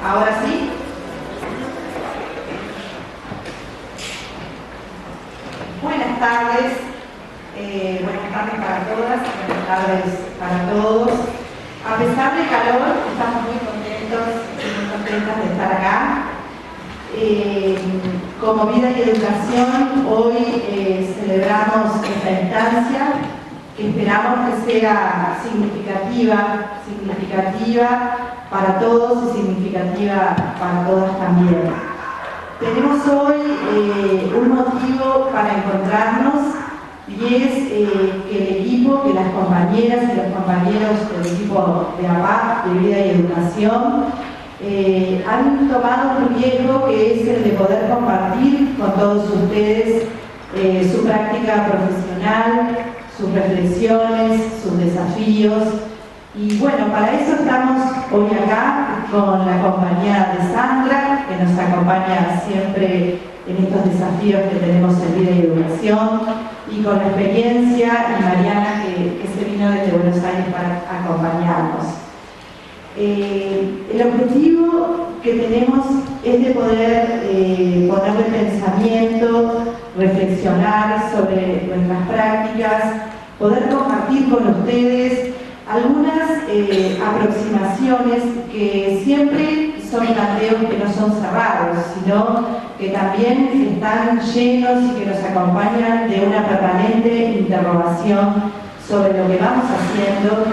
Ahora sí. Buenas tardes para todas, buenas tardes para todos. A pesar del calor, estamos muy contentos y muy contentas de estar acá. Como Vida y Educación, hoy celebramos esta instancia que esperamos que sea significativa para todos y significativa para todas también. Tenemos hoy un motivo para encontrarnos y es que las compañeras y los compañeros del equipo de APAC, de Vida y Educación, han tomado un riesgo que es el de poder compartir con todos ustedes su práctica profesional, sus reflexiones, sus desafíos. Y bueno, para eso estamos hoy acá con la compañía de Sandra, que nos acompaña siempre en estos desafíos que tenemos en Vida y Educación, y con la experiencia, y Mariana, que se vino desde Buenos Aires para acompañarnos. El objetivo que tenemos es de poder ponerle pensamiento, reflexionar sobre nuestras prácticas, poder compartir con ustedes algunas aproximaciones que siempre son planteos que no son cerrados, sino que también están llenos y que nos acompañan de una permanente interrogación sobre lo que vamos haciendo.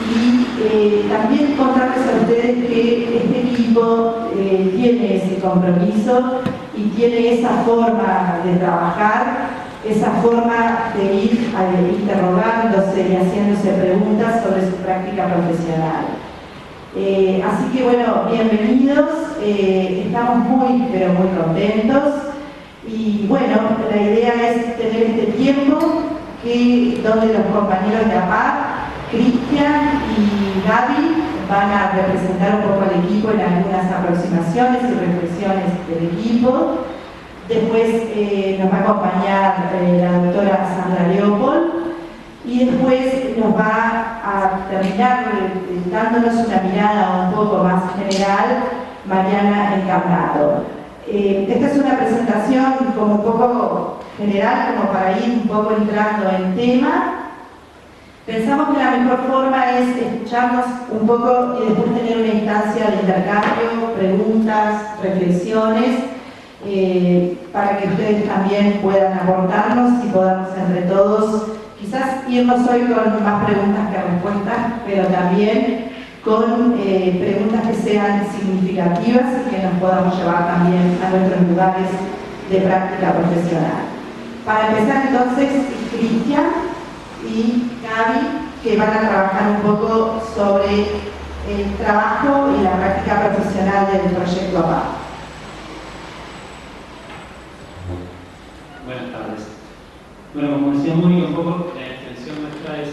Y también contarles a ustedes que este equipo tiene ese compromiso y tiene esa forma de trabajar, esa forma de ir interrogándose y haciéndose preguntas sobre su práctica profesional. Así que bueno, bienvenidos, estamos muy, pero muy contentos. Y bueno, la idea es tener este tiempo donde los compañeros de APAC, Cristian y Gaby, van a representar un poco al equipo en algunas aproximaciones y reflexiones del equipo. Después nos va a acompañar la doctora Sandra Leopold y después nos va a terminar dándonos una mirada un poco más general Mariana Encarnado. Esta es una presentación como un poco general, como para ir un poco entrando en tema. Pensamos que la mejor forma es escucharnos un poco y después tener una instancia de intercambio, preguntas, reflexiones, para que ustedes también puedan aportarnos y podamos entre todos quizás irnos hoy con más preguntas que respuestas, pero también con preguntas que sean significativas y que nos podamos llevar también a nuestros lugares de práctica profesional. Para empezar entonces, Cristian y Gaby, que van a trabajar un poco sobre el trabajo y la práctica profesional del proyecto APAC. Buenas tardes. Bueno, como decía Mónica, un poco la intención nuestra es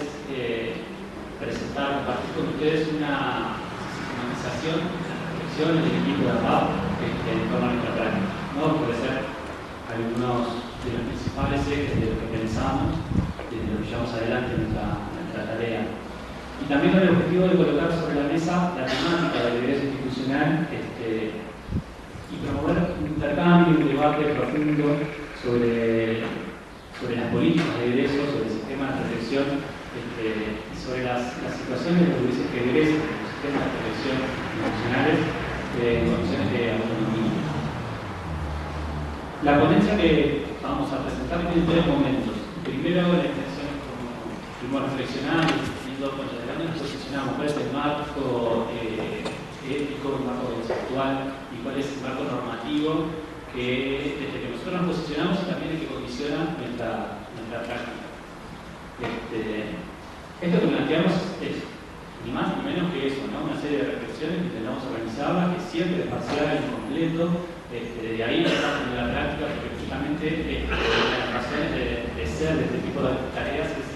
presentar, compartir con ustedes una sistematización, una reflexión del equipo de APAC en torno a nuestra práctica, ¿no? Puede ser algunos de los principales ejes de lo que pensamos, de lo que llevamos adelante en nuestra tarea. Y también con el objetivo de colocar sobre la mesa la temática del egreso institucional y promover un intercambio, un debate profundo sobre las políticas de egreso, sobre el sistema de reflexión y sobre las situaciones de los jueces que egresan, los sistemas de reflexión institucionales en condiciones de autonomía. La ponencia que vamos a presentar tiene tres momentos. Primero, la intención, como fuimos reflexionando, viendo con la nos posicionamos, cuál es el marco ético, el marco conceptual y cuál es el marco normativo que desde que nosotros nos posicionamos también es que condiciona nuestra práctica. Esto que planteamos es ni más ni menos que eso, ¿no? Una serie de reflexiones que intentamos organizarlas, que siempre es parcial, incompleto. De ahí de la práctica, porque justamente las razones de ser de este tipo de tareas es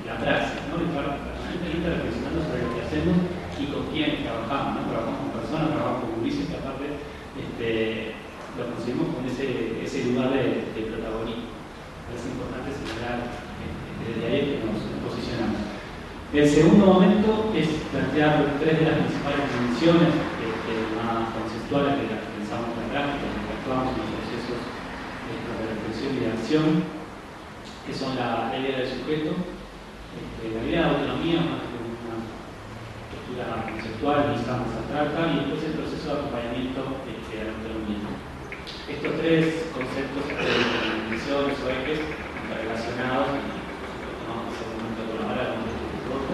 la praxis, ¿no? Estar permanentemente reflexionando sobre lo que hacemos y con quiénes trabajamos, ¿no? Trabajamos con personas, trabajamos con Ulises, que aparte lo conseguimos con ese lugar de protagonismo. Es importante señalar desde ahí que nos posicionamos. El segundo momento es plantear tres de las principales dimensiones más conceptuales que las pensamos en la práctica, que actuamos en los procesos de reflexión y de acción, que son la idea del sujeto, la idea de autonomía, más que una estructura conceptual, vista más abstracta, y después el proceso de acompañamiento de la autonomía. Estos tres conceptos de dimensiones o ejes interrelacionados, no vamos a hacer un momento de colaborar con este otro,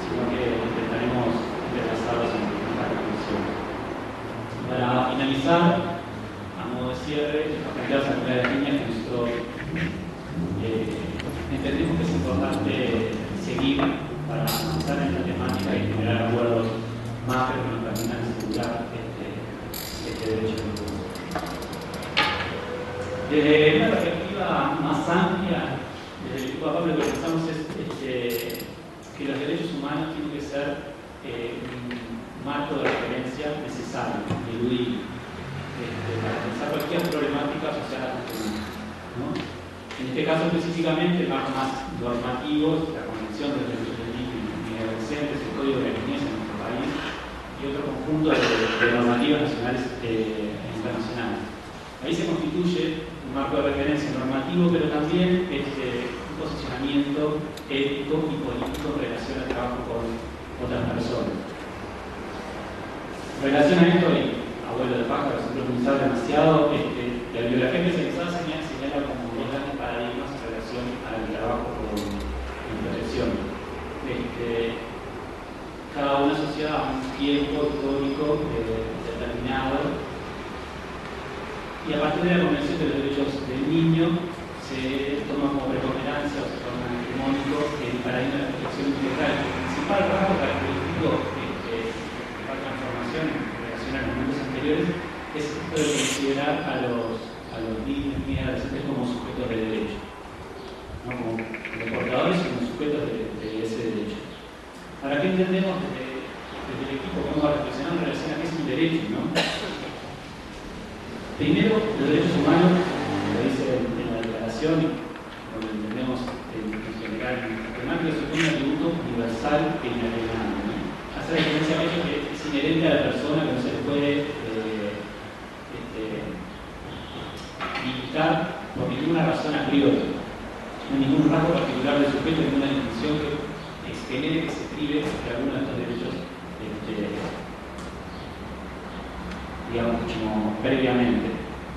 sino que intentaremos entrelazarlos en esta reflexión. Para finalizar, a modo de cierre, estas planteadas actividades líneas que nosotros entendemos que es importante seguir para avanzar en esta temática y generar acuerdos más que nos permitan asegurar este derecho. Desde una perspectiva más amplia, desde el equipo Pablo, lo que pensamos es que los derechos humanos tienen que ser un marco de referencia necesario, ineludible, para pensar cualquier problemática social actual, ¿no? En este caso específicamente, marcos más normativos, la Convención de los Derechos del Niño y Adolescentes, el Código de la Niñez en nuestro país y otro conjunto de normativas nacionales e internacionales. Ahí se constituye un marco de referencia normativo, pero también un posicionamiento ético y político en relación al trabajo con otras personas. En relación a esto, abuelo de pájaro, se profundizaba demasiado, la bibliografía especializada señala como dos grandes paradigmas en relación al trabajo con intervención. Cada una asociada a un tiempo histórico determinado, y a partir de la Convención de los Derechos del Niño se toma como preponderancia o se toma hegemónico el paradigma de la protección integral. El principal rasgo característico de la transformación en relación a los momentos anteriores es esto de considerar a los niños y adolescentes como sujetos de derecho, ¿no? Como portadores y como sujetos de ese derecho. Ahora, ¿qué entendemos desde el equipo? Vamos a reflexionar en relación a qué es un derecho, ¿no? Primero, los derechos humanos, lo dice en la declaración, donde entendemos en general en la temática, supone un atributo universal e inalienable, ¿no? Hace referencia a aquello que es inherente a la persona, que no se le puede limitar por ninguna razón a priori, no hay ningún rasgo particular del sujeto, ninguna distinción que genere que se prive de alguno de estos derechos, digamos, como previamente,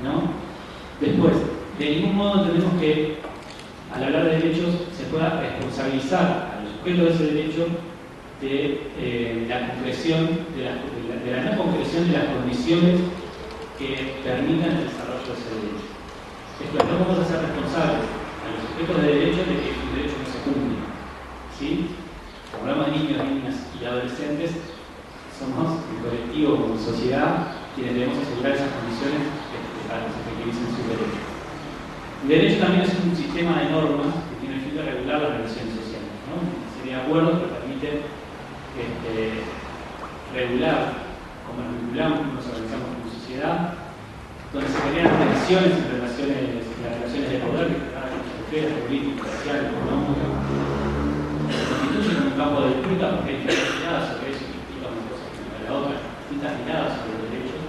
¿no? Después, de ningún modo entendemos que al hablar de derechos se pueda responsabilizar a los sujetos de ese derecho de la concreción, de la no concreción de las condiciones que permitan el desarrollo de ese derecho. Esto es, no vamos a ser responsables a los sujetos de derecho de que sus derechos no se cumplen, ¿sí? Como hablamos de niños, niñas y adolescentes, somos el colectivo como sociedad quienes debemos asegurar esas condiciones para que se efectivicen sus derechos. El derecho también es un sistema de normas que tiene el fin de regular las relaciones sociales, ¿no? Una serie de acuerdos que permiten regular cómo nos vinculamos, cómo nos organizamos como sociedad, donde se generan tensiones en las relaciones de poder, político, social, económico, se constituyen un campo de disputa porque hay diferentes miradas sobre eso, que implica una cosa sobre la otra, distintas miradas sobre los derechos,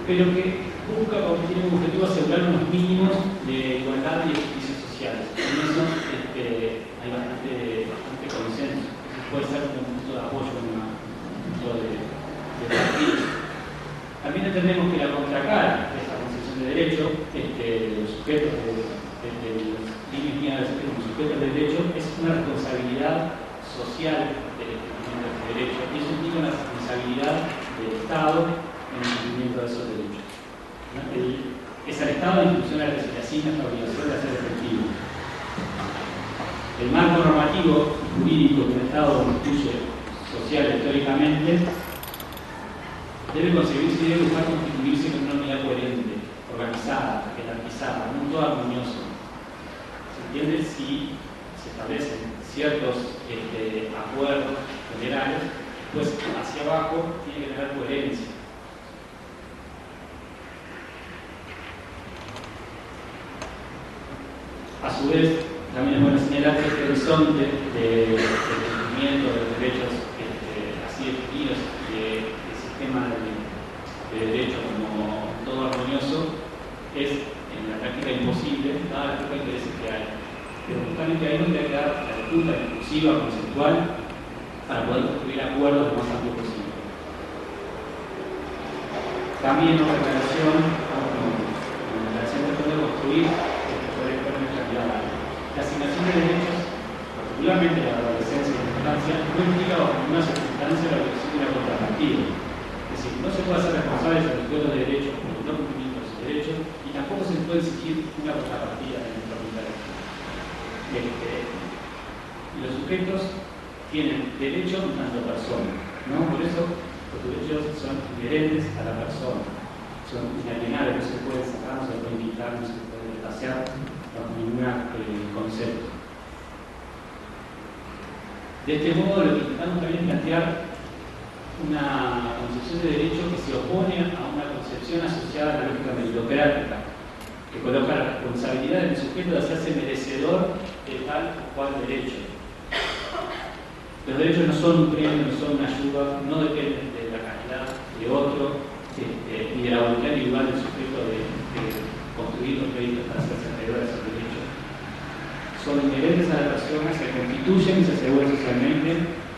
pero que busca, como tiene un objetivo, asegurar unos mínimos de igualdad y de justicia sociales. En eso hay bastante consenso. Eso puede ser un punto de apoyo, un punto de partido. También entendemos que la contracara de esta concepción de derecho, de los sujetos de los niños y adolescentes como sujetos de derecho, es una responsabilidad social del cumplimiento de este derecho, y eso implica una responsabilidad del Estado en el cumplimiento de esos derechos. Es al Estado la institución a la que se le asigna esta obligación de hacer efectivo. El marco normativo jurídico que el Estado constituye social históricamente debe concebirse y debe buscar constituirse con una unidad coherente, organizada, jerarquizada, un todo armonioso. ¿Se entiende? Si se establecen ciertos acuerdos generales, pues hacia abajo tiene que tener coherencia. A su vez, también es bueno señalar que este horizonte de cumplimiento de los derechos así definidos del sistema de conjunta, inclusiva, conceptual, para poder construir acuerdos lo más amplio posible. También otra relación de poder construir poder calidad. La asignación de derechos, particularmente la adolescencia y la infancia, no implica bajo ninguna circunstancia la obligación de una contrapartida. Es decir, no se puede hacer responsable de los sujetos de derechos por el no cumplimiento de sus derechos y tampoco se puede exigir una contrapartida en nuestro interés. Los sujetos tienen derecho en tanto persona, ¿no? Por eso los derechos son inherentes a la persona, son inalienables, no se pueden sacar, no se pueden quitar, no se pueden desplaciar bajo ningún concepto. De este modo, lo que intentamos también plantear una concepción de derecho que se opone a una concepción asociada a la lógica meritocrática, que coloca la responsabilidad del sujeto de hacerse merecedor de tal o cual derecho. Los derechos no son un premio, no son una ayuda, no dependen de la calidad de otro, ni de la voluntad individual del sujeto de construir los créditos para hacerse acreedor a esos derechos. Son inherentes a la persona, se constituyen y se aseguran socialmente,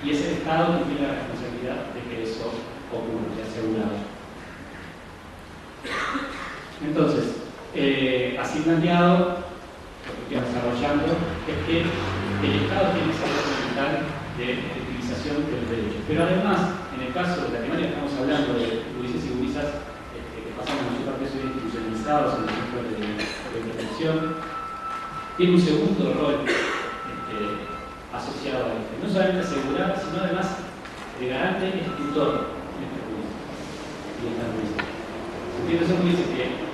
y es el Estado que tiene la responsabilidad de que eso ocurra, de asegurado. Entonces, así planteado, lo que estoy desarrollando es que el Estado tiene esa fundamental de utilización de los derechos. Pero además, en el caso de la temática que estamos hablando de gurises y gurisas que pasan la mayor parte de su vida institucionalizados en el centro de protección, tiene un segundo rol asociado a este. No solamente asegurar, sino además de garante y tutor de este juicio y esta juicio. Son juicios que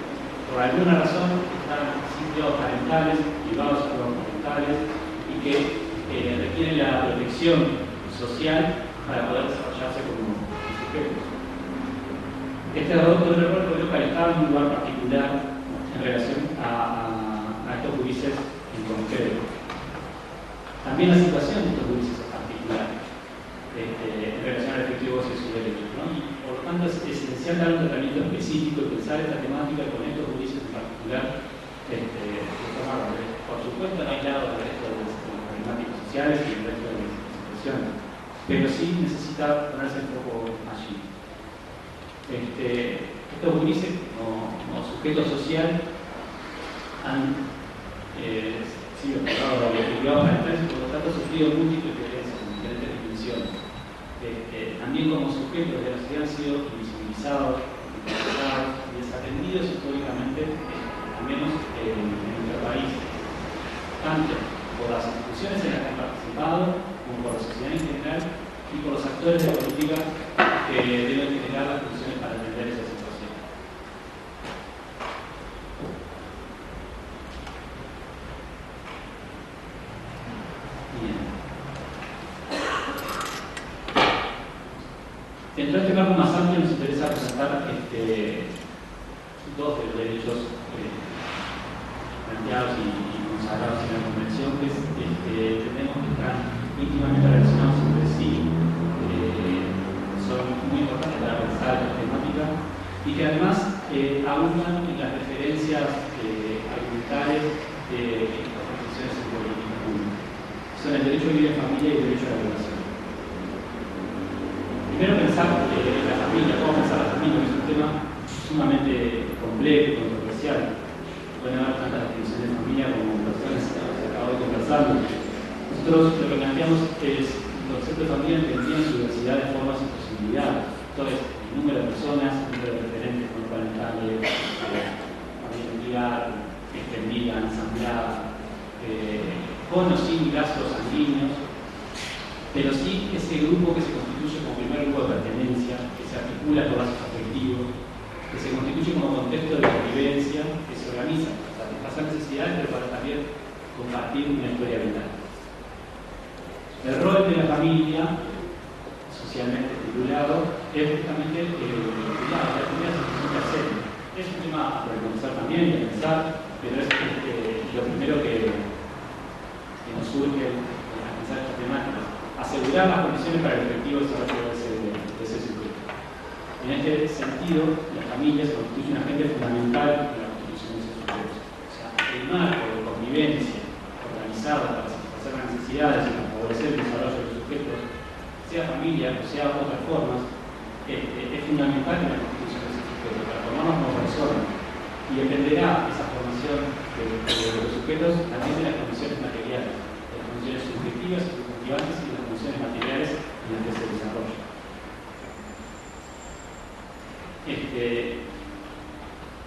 por alguna razón están en sitios parentales, privados o parentales, y que requieren la protección social para poder desarrollarse como sujetos. Este rol coloca al Estado en un lugar particular en relación a estos juicios en concreto. También la situación de estos juicios es particular en relación al efectivo goce de sus derechos, ¿no? Y por lo tanto es esencial dar un tratamiento específico y pensar esta temática con estos juicios en particular de forma correcta. Por supuesto, no hay lado del resto de las problemáticas sociales y el resto de las situaciones, pero sí necesita ponerse un poco allí. Estos juicios como sujeto social han sido privados parentales y por lo tanto sufrido múltiples violencias en diferentes dimensiones. También como sujetos de la sociedad han sido invisibilizados, y desatendidos históricamente, al menos en nuestro país, tanto por las instituciones en las que han participado, como por la sociedad en general y por los actores de la política que deben generar las condiciones para atender esa situación. Bien. Dentro de este campo más amplio nos interesa presentar dos de los derechos planteados y consagrados en la Convención, que entendemos que están íntimamente relacionados entre sí, son muy importantes para pensar esta temática y que además abundan en las referencias argumentales de las profesiones en política pública. Son el derecho a vivir en familia y el derecho a la educación. Primero pensar la familia, cómo pensar la familia, que es un tema sumamente complejo y controversial. Pueden haber tantas definiciones de familia como personas que acabo de conversar. Nosotros lo que planteamos es el concepto de familia entendido en su diversidad de formas y posibilidades. Entonces, el número de personas, el número de referentes monoparentales, familia nuclear, extendida, ensamblada, con o sin lazos sanguíneos, pero sí ese grupo que se constituye como primer grupo de pertenencia, que se articula por lazos afectivos, que se constituye como contexto de convivencia, que se organiza para satisfacer necesidades, pero para también compartir una historia vital. El rol de la familia, socialmente estipulado, es justamente la primera situación que hacemos. Es un tema para comenzar también y pensar, pero es lo primero que nos surge al pensar estas temáticas. Asegurar las condiciones para el efectivo desarrollo de ese sujeto. En este sentido, la familia se constituye un agente fundamental en la constitución de esos sujetos. O sea, el marco de convivencia organizado para satisfacer las necesidades necesidades para favorecer el desarrollo de los sujetos, sea familia o sea otras formas, es fundamental en la constitución de ese sujeto, para formarnos como personas. Y dependerá esa formación de los sujetos también de las condiciones materiales, de las condiciones subjetivas y subjetivantes y de las condiciones materiales en las que se desarrolla.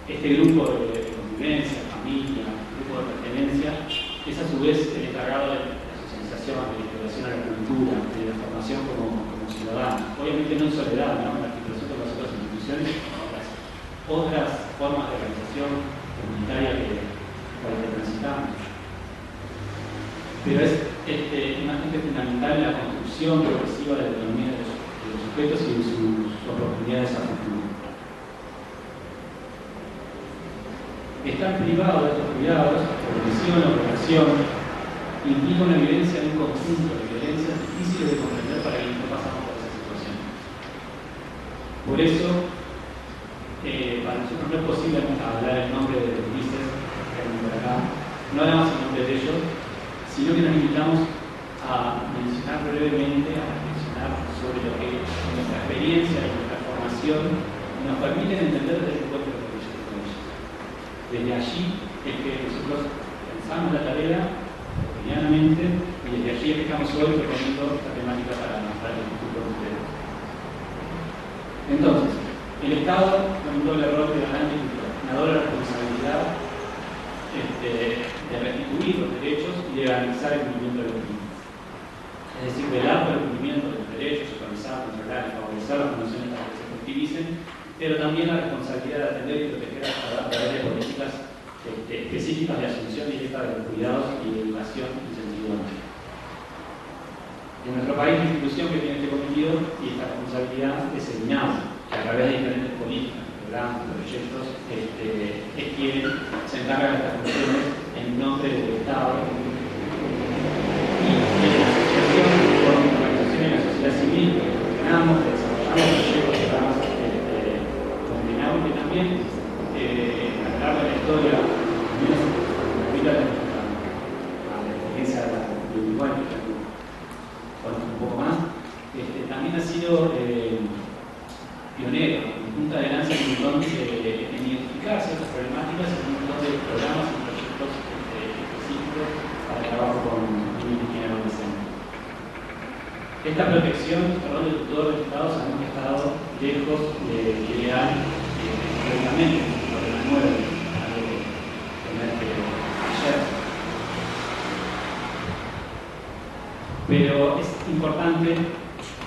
Este grupo de convivencia, familia, grupo de pertenencia, es a su vez el encargado de la socialización, de la integración a la cultura, de la formación como ciudadano. Obviamente no en soledad, ¿no? En la articulación con las otras instituciones, las otras formas de organización comunitaria por las que transitamos. Pero es un agente fundamental en la construcción progresiva de la economía de los sujetos y de sus oportunidades a futuro. Estar privado de estos cuidados, protección o protección, implica una violencia de un conjunto de violencias difíciles de comprender para quienes no pasamos por esa situación. Por eso, para nosotros no es posible hablar en nombre de los Ulises que están por acá, no hablamos en nombre de ellos, sino que nos limitamos a mencionar brevemente, a reflexionar sobre lo que nuestra experiencia y nuestra formación nos permiten entender desde el encuentro con ellos. Desde allí es que nosotros pensamos la tarea cotidianamente y desde allí es que estamos hoy proponiendo esta temática para el futuro de ustedes. Entonces, el Estado, con un doble rol de garante y una doble responsabilidad de restituir los derechos y de garantizar el cumplimiento de los mismos. Es decir, velar por el cumplimiento de los derechos, supervisar, controlar y favorecer las condiciones para que se efectivicen, pero también la responsabilidad de atender y proteger a través de políticas específicas de asunción directa de los cuidados y de educación en sentido amplio. En nuestro país, la institución que tiene este cometido y esta responsabilidad es el INAU, que a través de diferentes políticas, programas, proyectos, es quien se encarga de estas funciones en nombre del Estado y en la asociación con organizaciones de la sociedad civil que gestionamos, que desarrollamos proyectos, programas que también a lo largo de la historia, al menos ahorita a la experiencia de la individual, que conozco un poco más, también ha sido pionero, en punta de lanza en un montón en identificar ciertas problemáticas en un montón de programas y proyectos específicos para el trabajo con niños y adolescentes. Esta protección, el rol del tutor del Estado, sabemos que ha estado lejos de crear directamente lo de la nueva, algo que ayer. Pero es importante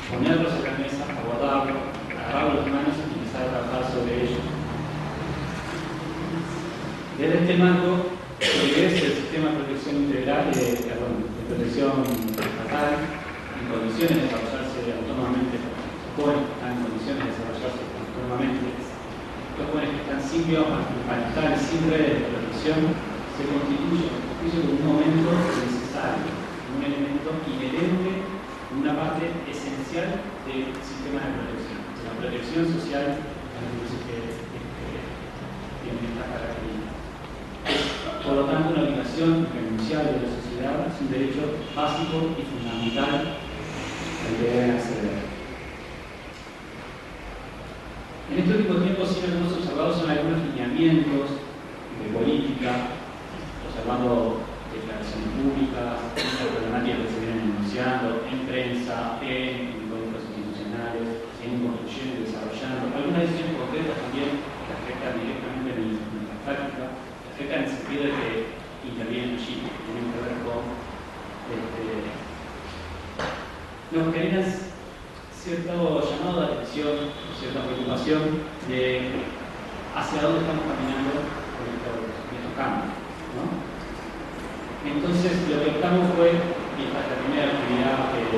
ponerlo sobre la mesa, abordarlo, agarrarlo en las manos y empezar a trabajar sobre ello. Desde este marco, lo que es el sistema de protección integral, de protección estatal, en condiciones de desarrollarse autónomamente, jóvenes que están en condiciones de desarrollarse autónomamente, los jóvenes que están sin biomas parentales, sin redes de protección, se constituye como un momento necesario, un elemento inherente, una parte esencial del sistema de protección, de la protección social que tiene esta característica. Por lo tanto, una obligación irrenunciable de la sociedad es un derecho básico y fundamental al que deben acceder. En este último tiempo sí lo que hemos observado son algunos lineamientos de política, observando declaraciones públicas, las problemáticas que se vienen denunciando en prensa, en encuentros institucionales, se vienen construyendo y desarrollando. Algunas decisiones concretas también que afectan directamente en nuestra práctica, que afectan en el sentido de que intervienen allí, que tienen que ver con nos generan cierto llamado de atención, cierta preocupación de hacia dónde estamos caminando con estos cambios, ¿no? Entonces, lo que optamos fue, y esta es la primera actividad que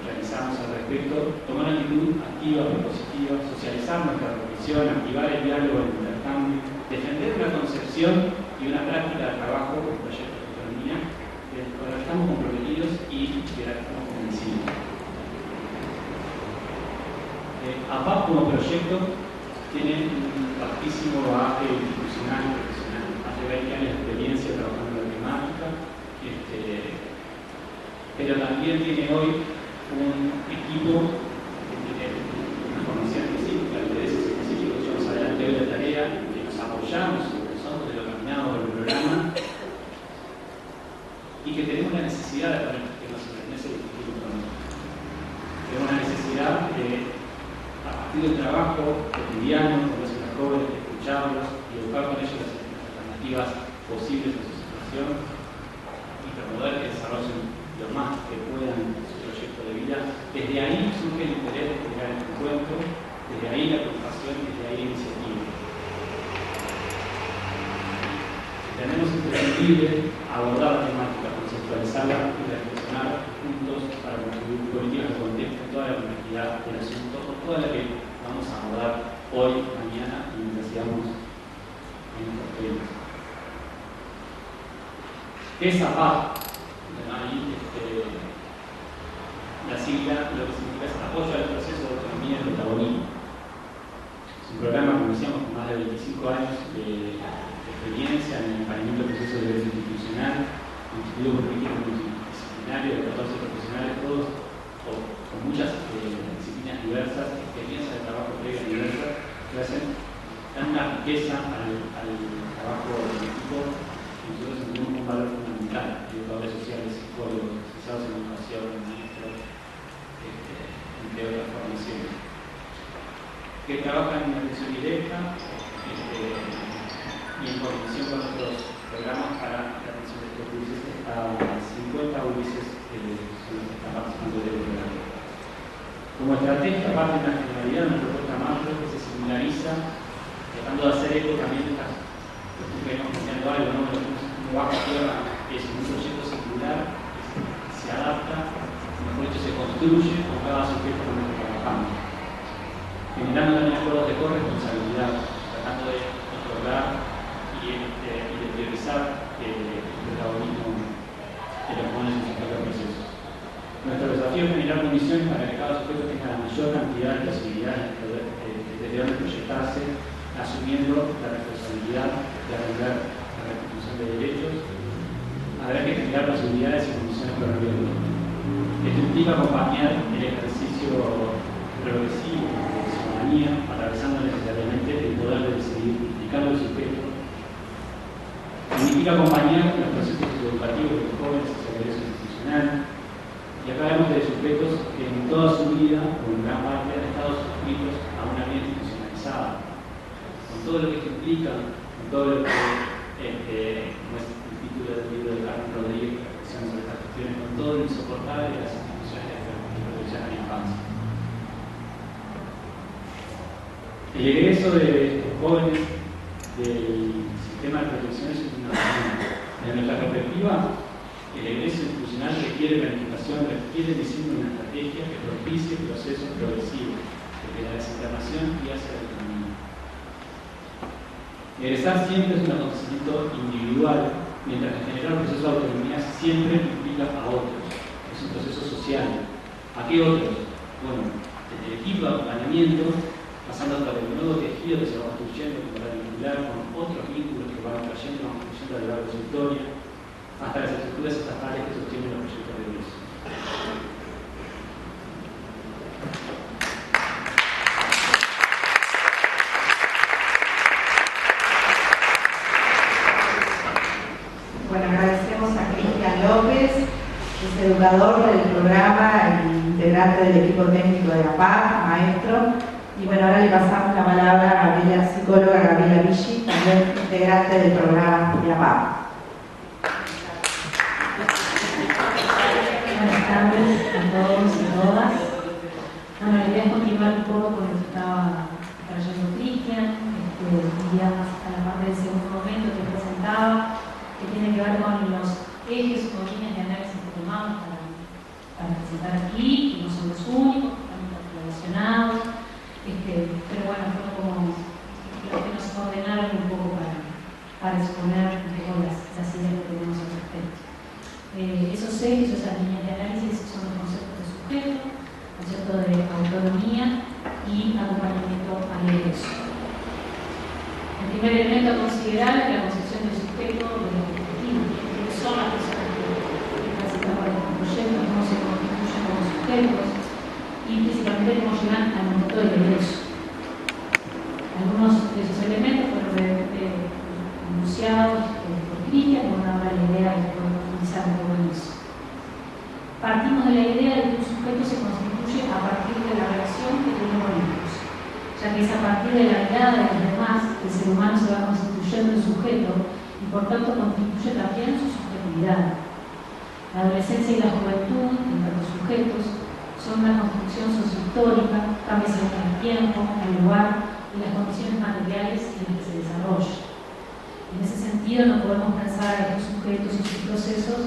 realizamos al respecto, tomar una actitud activa, propositiva, socializar nuestra reflexión, activar el diálogo, el intercambio, defender una concepción y una práctica de trabajo con proyectos de economía con la que estamos comprometidos y de la que estamos convencidos. APAP como proyecto tiene un vastísimo bagaje institucional y profesional, más de 20 años de experiencia trabajando en la temática y pero también tiene hoy un equipo que tiene una formación específica, intereses específicos. Llevamos adelante hoy la tarea, que nos apoyamos nosotros de lo caminado por el programa y que tenemos la necesidad de poner que nos pertenece el Instituto Económico. Tenemos la necesidad de, a partir del trabajo cotidiano con los jóvenes, de escucharlos y buscar con ellos las alternativas posibles a su situación y promover que desarrollen lo más que puedan su proyecto de vida. Desde ahí surge el interés de crear el encuentro, desde ahí la preocupación, desde ahí la iniciativa. Tenemos imprescindible abordar la temática, conceptualizarla y reflexionar juntos para construir políticas que contemplen toda la complejidad del asunto, o toda la que vamos a abordar hoy, mañana y mientras sigamos en estos temas. ¿Qué es APAP? Ahí, la sigla lo que significa es apoyo al proceso de autonomía y protagonismo. Es un programa, como decíamos, con más de 25 años de experiencia en el acompañamiento del proceso de derecho institucional, instituido por un equipo multidisciplinario de 14 profesionales, todos con muchas disciplinas diversas, experiencias de trabajo previa diversas, que dan una riqueza al trabajo del equipo. Nosotros sentimos un valor fundamental, educadores sociales, psicólogos, especializados en educación, maestros, entre otras formaciones, que trabajan en atención directa y en coordinación con otros programas para la atención de estos ULICES. Hasta 50 ULICES son los que están participando del programa. Como estrategia, aparte de la generalidad, una propuesta macro que se singulariza, tratando de hacer eco también de estas. Venimos planteando algo, ¿no? Como baja tierra es un proyecto circular que se adapta, mejor dicho, se construye con cada sujeto con el que trabajamos, generando también acuerdos de corresponsabilidad, tratando de otorgar y de priorizar el protagonismo de los jóvenes en sus propios procesos. Nuestro desafío es generar condiciones para que cada sujeto tenga la mayor cantidad de posibilidades desde donde proyectarse, asumiendo la responsabilidad de atender la restitución de derechos. Habrá que generar posibilidades y condiciones para el riesgo. Esto implica acompañar el ejercicio progresivo de la ciudadanía, atravesando necesariamente el poder de decidir, implicando el sujeto. Significa acompañar los procesos educativos de los jóvenes hacia el derecho institucional. Y acá hablamos de sujetos que en toda su vida, o en gran parte, han estado suscritos a una vida institucionalizada, con todo lo que esto implica, con todo lo que como es el título del libro de Carmen Rodríguez, reflexión sobre estas cuestiones, con todo lo insoportable de las instituciones de protección a la infancia. El egreso de estos jóvenes del sistema de protección es una razón. Desde nuestra perspectiva, el egreso institucional requiere planificación, requiere diseño de una estrategia que propicie procesos progresivos, desde la desinternación y hacia la autonomía. Egresar siempre es un acontecimiento individual, mientras que generar un proceso de autonomía siempre implica a otros. Es un proceso social. ¿A qué otros? Bueno, desde el equipo de acompañamiento, pasando por el nuevo tejido que se va construyendo para vincular con otros vínculos que van trayendo, van construyendo a lo largo de su historia, hasta las estructuras estatales que sostienen los proyectos de luz. Bueno, agradecemos a Cristian López, que es educador del programa y integrante del equipo técnico de APAP, maestro. Y bueno, ahora le pasamos la palabra a Gabriela, psicóloga Gabriela Vichy, también integrante del programa de APAP. Buenas tardes a todos y todas. Bueno, la idea es continuar un poco con lo que estaba trayendo Cristian, digamos, a la parte del segundo momento que presentaba, que tiene que ver con los ejes o líneas de análisis que tomamos para presentar aquí, que no son los únicos, que están relacionados, pero bueno, fue como lo que nos ordenaron un poco para exponer un poco las ideas que tenemos al respecto. Esos ejes, esas líneas de análisis son los conceptos de sujeto, concepto de autonomía y acompañamiento al egreso. El primer elemento a considerar es la concepción del sujeto de los objetivos, que son las personas que y principalmente cómo llegan al momento del egreso. Algunos de esos elementos fueron enunciados por Cristian, y bueno, ahora la idea es poder profundizar un poco en eso. Partimos de la idea de que un sujeto se constituye a partir de la relación que tiene con otros, ya que es a partir de la mirada de los demás que el ser humano se va constituyendo en sujeto y por tanto constituye también su subjetividad. La adolescencia y la juventud, entre los sujetos, son una construcción sociohistórica, cambia según el tiempo, el lugar y las condiciones materiales en las que se desarrolla. En ese sentido, no podemos pensar a estos sujetos y sus procesos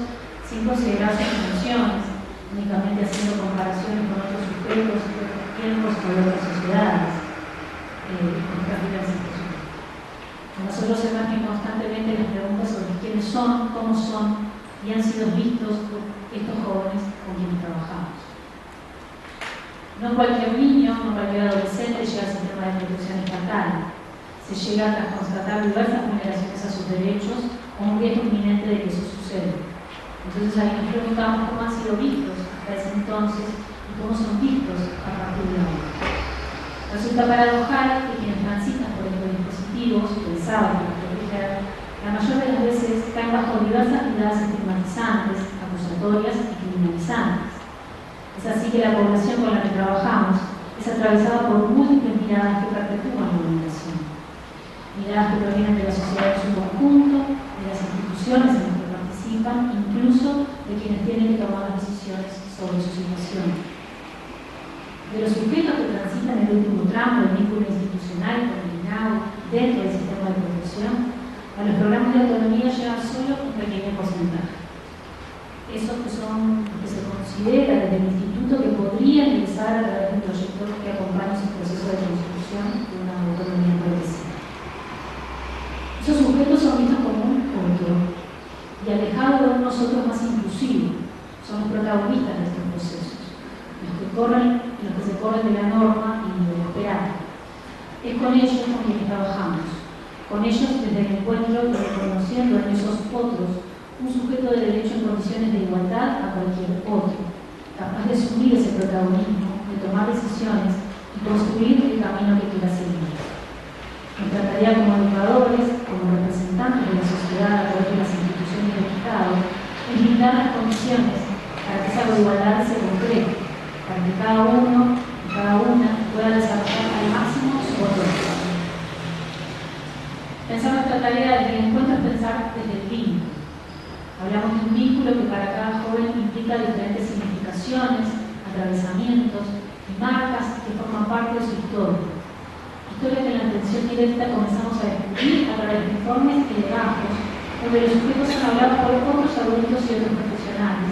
sin considerar sus funciones, únicamente haciendo comparaciones con otros sujetos, otros tiempos o otras sociedades, con otras diversas situaciones. A nosotros emergen constantemente las preguntas sobre quiénes son, cómo son y han sido vistos por estos jóvenes con quienes trabajamos. No cualquier niño, no cualquier adolescente llega al sistema de protección estatal. Se llega tras constatar diversas vulneraciones a sus derechos o un riesgo inminente de que eso suceda. Entonces ahí nos preguntamos cómo han sido vistos hasta ese entonces y cómo son vistos a partir de ahora. Resulta paradojal que quienes transitan por estos dispositivos, pensados para proteger, la mayor de las veces caen bajo diversas miradas estigmatizantes, acusatorias y criminalizantes. Es así que la población con la que trabajamos es atravesada por múltiples miradas que perpetúan la vulneración. Miradas que provienen de la sociedad en su conjunto, de las instituciones en las que participan, incluso de quienes tienen que tomar las decisiones sobre su situación. De los sujetos que transitan el último tramo del vínculo institucional coordinado dentro del sistema de protección, a los programas de autonomía llegan solo un pequeño porcentaje. Esos que se considera desde el instituto que podrían ingresar a través de un proyecto que acompañe su proceso de construcción de una autonomía progresiva. Esos sujetos son vistos como un otro y alejados de nosotros más inclusivos. Son los protagonistas de estos procesos, los que se corren de la norma y de lo esperado. Es con ellos con quienes trabajamos, con ellos desde el encuentro y reconociendo en esos otros un sujeto de derecho en condiciones de igualdad a cualquier otro, capaz de asumir ese protagonismo, de tomar decisiones y construir el camino que quiera seguir. Nuestra tarea como educadores, como representantes de la sociedad a través de las instituciones del Estado, es brindar las condiciones para que esa igualdad se concrete, para que cada uno y cada una pueda desarrollar al máximo su potencial. Pensar nuestra tarea desde el encuentro es pensar desde el vínculo. Hablamos de un vínculo que para cada joven implica diferentes significaciones, atravesamientos y marcas que forman parte de su historia. Historia que en la atención directa comenzamos a descubrir a través de informes y legajos, donde los sujetos son hablados por otros adultos y otros profesionales,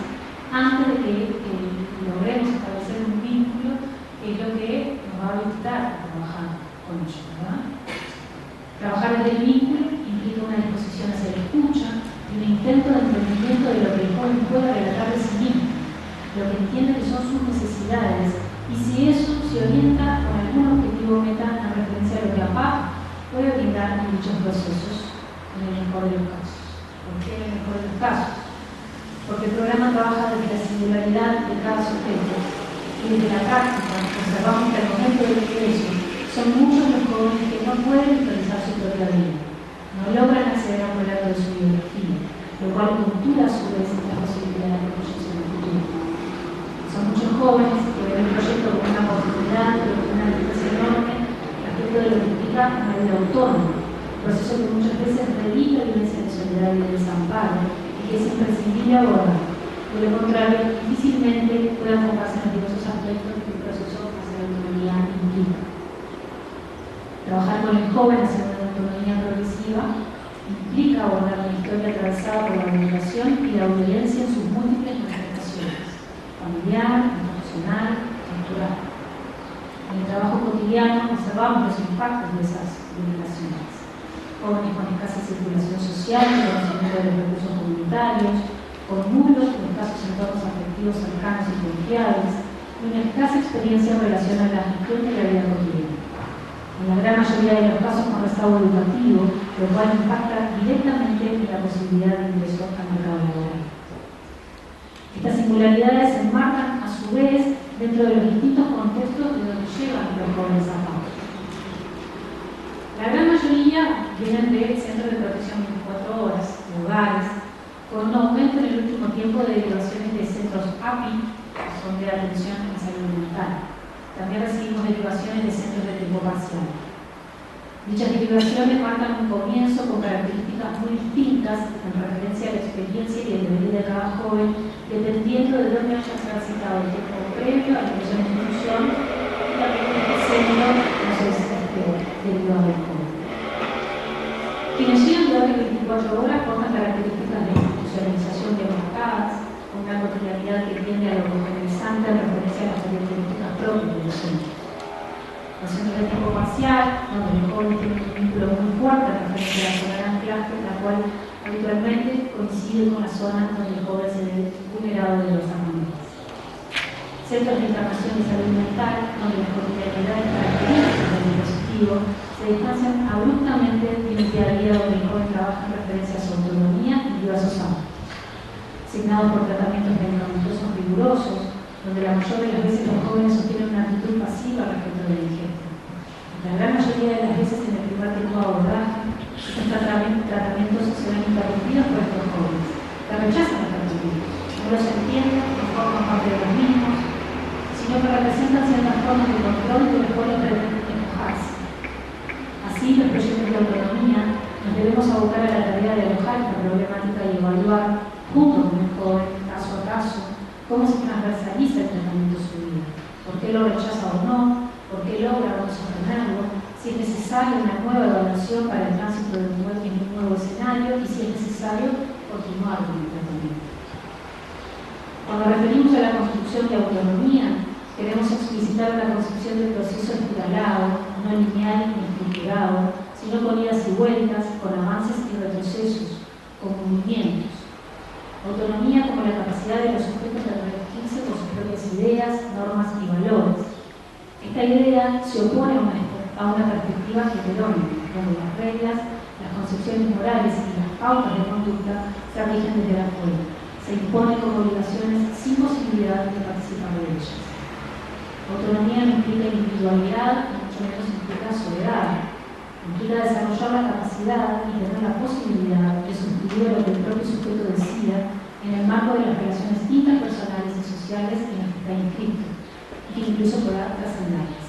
antes de que logremos establecer un vínculo que es lo que nos va a habilitar a trabajar con ellos, ¿verdad? Trabajar desde el vínculo implica una disposición hacia la escucha, un intento de entendimiento de lo que el joven puede relatar de sí mismo, lo que entiende que son sus necesidades, y si eso se orienta con algún objetivo meta en referencia a lo que APAP puede brindar en dichos procesos, en el mejor de los casos. ¿Por qué en el mejor de los casos? Porque el programa trabaja desde la singularidad de cada sujeto, y desde la práctica observamos que al momento del ingreso son muchos los jóvenes que no pueden visualizar su propia vida. No logran acceder a un relato de su biografía, lo cual cultura a su vez la posibilidad de proyección del futuro. Son muchos jóvenes que ven el proyecto como una oportunidad, pero con una distancia enorme respecto de lo que implica una vida autónoma, proceso que muchas veces revita vivencia de soledad y de desamparo y que es imprescindible abordar. De lo contrario, difícilmente puede enfocarse en los diversos aspectos que un proceso hacia la autonomía implica. Trabajar con el joven hacia una autonomía progresiva implica abordar una historia atravesada por la vulneración y la violencia en sus múltiples manifestaciones, familiar, institucional, cultural. En el trabajo cotidiano observamos los impactos de esas vulneraciones. Jóvenes con escasa circulación social, conocimiento de los recursos comunitarios, con nulos o escasos entornos afectivos cercanos y confiables, y una escasa experiencia en relación a la gestión de la vida cotidiana. En la gran mayoría de los casos con rezago educativo, lo cual impacta directamente en la posibilidad de ingreso al mercado laboral. Estas singularidades se enmarcan a su vez dentro de los distintos contextos de donde llegan los jóvenes a Pau. La gran mayoría vienen de centros de protección 24 horas, de hogares, con un aumento en el último tiempo de derivaciones de centros API, que son de atención en salud mental. También recibimos derivaciones de centros de tiempo parcial. Dichas derivaciones marcan un comienzo con características muy distintas en referencia a la experiencia y el devenir de cada joven, dependiendo de dónde haya transitado el tiempo previo a la ingreso en institución y la centro derivado del joven. Quienes llegan durante 24 horas portan características de institucionalización demarcadas, con una cotidianidad que tiende a lo generalizante en referencia a las características propias de los centros. Los centros de tiempo parcial, donde el joven tiene un vínculo muy fuerte en referencia a la zona de anclaje, la cual habitualmente coincide con la zona donde el joven se ve vulnerado de los ambientes. Centros de internación de salud mental, donde la cotidianidad y características del dispositivo se distancian abruptamente de un día a día donde el joven trabaja en referencia a su autonomía y diversos ámbitos. Asignados por tratamientos medicamentosos rigurosos, donde la mayor de las veces los jóvenes sostienen una actitud pasiva respecto de la ingesta. La gran mayoría de las veces en el primer tiempo de abordaje, estos tratamientos se ven interrumpidos por estos jóvenes, que rechazan los tratamientos, no los entienden, no forman parte de los mismos, sino que representan ciertas formas de control de los cuales pretenden empujarse. Así, los proyectos de autonomía nos debemos abocar a la tarea de alojar esta problemática y evaluar, junto con el joven, caso a caso, cómo se transversaliza el tratamiento de su vida, por qué lo rechaza o no, por qué logra o no sostenerlo, si es necesaria una nueva evaluación para el tránsito de un nuevo escenario y si es necesario continuar con el tratamiento. Cuando referimos a la construcción de autonomía, queremos explicitar la concepción del proceso espiralado, no lineal ni estructurado, sino con idas y vueltas, con avances y retrocesos, con movimientos. Autonomía como la capacidad de los sujetos de revestirse con sus propias ideas, normas y valores. Esta idea se opone a una perspectiva heterónima, donde las reglas, las concepciones morales y las pautas de conducta se rigen desde afuera. Se imponen como obligaciones sin posibilidad de participar de ellas. Autonomía no implica individualidad, mucho menos implica soledad. Implica desarrollar la capacidad y tener la posibilidad de suscribir lo que el propio sujeto decida en el marco de las relaciones interpersonales y sociales en las que está inscrito, y que incluso pueda trascenderlas.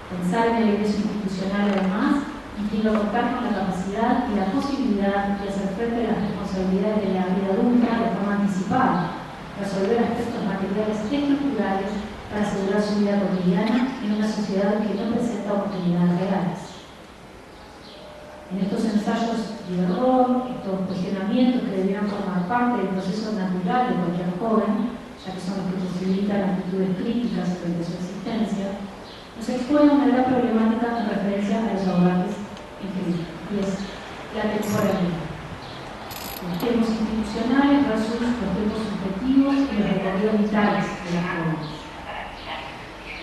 Pensar en el ingreso institucional, además, implica contar con la capacidad y la posibilidad de hacer frente a las responsabilidades de la vida adulta de forma anticipada, resolver aspectos materiales estructurales para asegurar su vida cotidiana en una sociedad que no presenta oportunidades reales. En estos ensayos de error, estos cuestionamientos que debieran formar parte del proceso natural de cualquier joven, ya que son los que posibilitan actitudes críticas frente a su existencia, nos expone una gran problemática en referencia a los abordajes en crisis, y es la temporalidad. Los tiempos institucionales versus los tiempos subjetivos y los recorridos vitales de las jóvenes.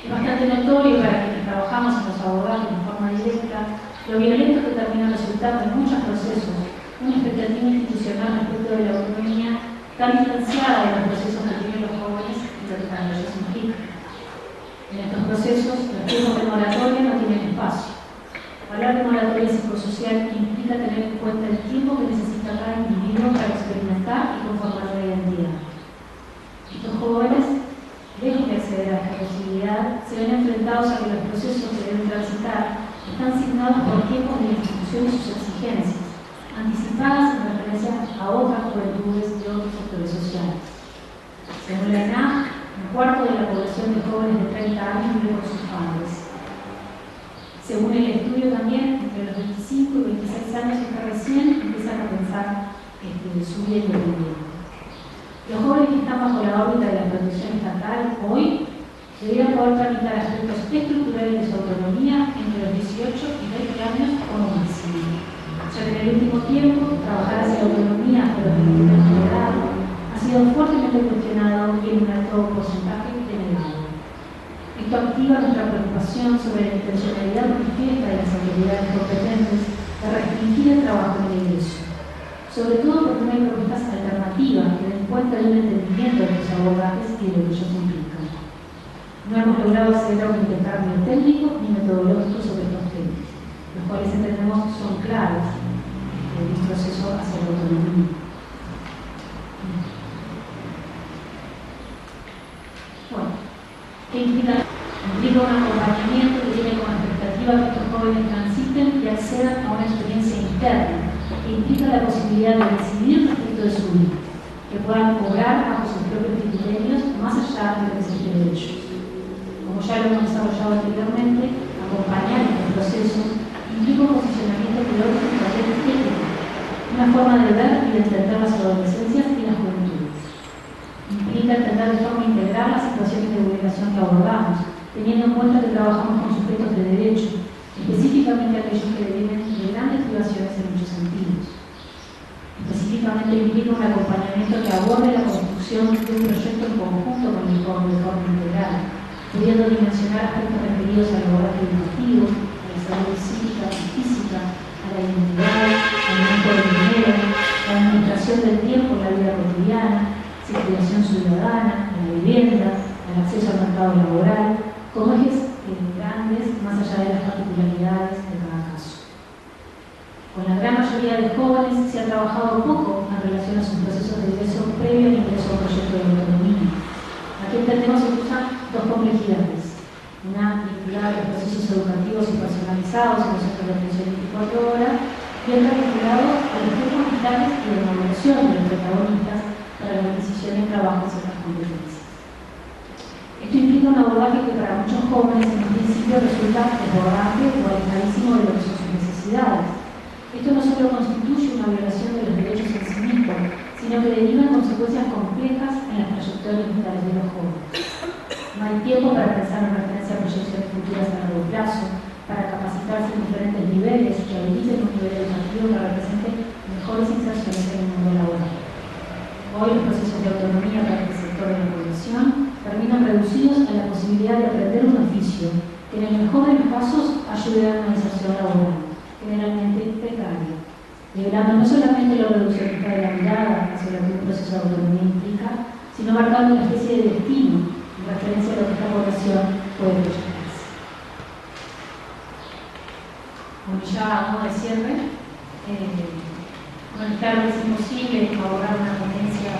Es bastante notorio para quienes trabajamos en los abordajes de forma directa lo violento que termina resultando en muchos procesos una expectativa institucional respecto de la autonomía tan distanciada de los procesos que tienen los jóvenes y lo que para ellos implica. En estos procesos, los tiempos de moratoria no tienen espacio. Hablar de moratoria psicosocial implica tener en cuenta el tiempo que necesita cada individuo para experimentar y conformar una identidad. Estos jóvenes, lejos de acceder a esta posibilidad, se ven enfrentados a que los procesos que deben transitar están signados por tiempos de la institución y sus exigencias, anticipadas en referencia a otras juventudes de otros sectores sociales. Según la ENAH, un cuarto de la población de jóvenes de 30 años vive con sus padres. Según el estudio también, entre los 25 y 26 años es que recién empiezan a pensar su vida independiente. Los jóvenes que están bajo la órbita de la protección estatal hoy deberían poder tramitar aspectos estructurales de su autonomía entre los 18 y 20 años como máximo, ya que en el último tiempo trabajar hacia la autonomía hasta los 21 años de edad ha sido fuertemente cuestionado y en un alto porcentaje denegado. Esto activa nuestra preocupación sobre la intencionalidad manifiesta de las autoridades competentes de restringir el trabajo en el ingreso, sobre todo porque no hay propuestas alternativas que den cuenta de un entendimiento de los abordajes y de lo que ellos implican. No hemos logrado acceder a un intercambio técnico ni metodológico sobre estos temas, los cuales entendemos son claves en el proceso hacia la autonomía. Bueno, ¿qué implica? Implica un acompañamiento que tiene como expectativa que estos jóvenes transiten y accedan a una experiencia interna que implica la posibilidad de decidir respecto de su vida, que puedan cobrar bajo sus propios criterios más allá de lo que se espera de ellos. Como ya lo hemos desarrollado anteriormente, acompañar este proceso implica un posicionamiento teológico y también estético, una forma de ver y de entender las adolescencias y las juventudes. Implica entender de forma integral las situaciones de vulneración que abordamos, teniendo en cuenta que trabajamos con sujetos de derecho, específicamente aquellos que deriven de grandes privaciones en muchos sentidos. Específicamente implica un acompañamiento que aborde la construcción de un proyecto en conjunto con el joven de forma integral, pudiendo dimensionar aspectos referidos al abordaje educativo, a la salud psíquica y física, a la identidad, al manejo del dinero, la administración del tiempo en la vida cotidiana, circulación ciudadana, la vivienda, el acceso al mercado laboral, como ejes grandes más allá de las particularidades de cada caso. Con la gran mayoría de jóvenes se ha trabajado poco en relación a sus procesos de ingreso previo al ingreso a un proyecto de autonomía. Aquí entendemos que usan dos complejidades. Una vinculada a los procesos educativos y personalizados en los centros de atención 24 horas y otra vinculada a los tiempos vitales y de la evolución de los protagonistas para la adquisición de trabajo y otras competencias. Esto implica un abordaje que para muchos jóvenes en principio resulta desbordante o alejadísimo de lo que son sus necesidades. Esto no solo constituye una violación de los derechos en sí mismos, sino que deriva en consecuencias complejas en las trayectorias vitales de los jóvenes. No hay tiempo para pensar en referencia a proyecciones futuras a largo plazo, para capacitarse en diferentes niveles que habiliten un nivel educativo que represente mejores inserciones en el mundo laboral. Hoy los procesos de autonomía para este sector de la población terminan reducidos a la posibilidad de aprender un oficio que en el mejor de los casos ayude a una inserción laboral, generalmente precaria, revelando no solamente lo reduccionista de la mirada hacia lo que un proceso de autonomía implica, sino marcando una especie de destino en referencia a lo que esta población puede proyectarse. Bueno, ya a modo de cierre, claro que es imposible abordar una ponencia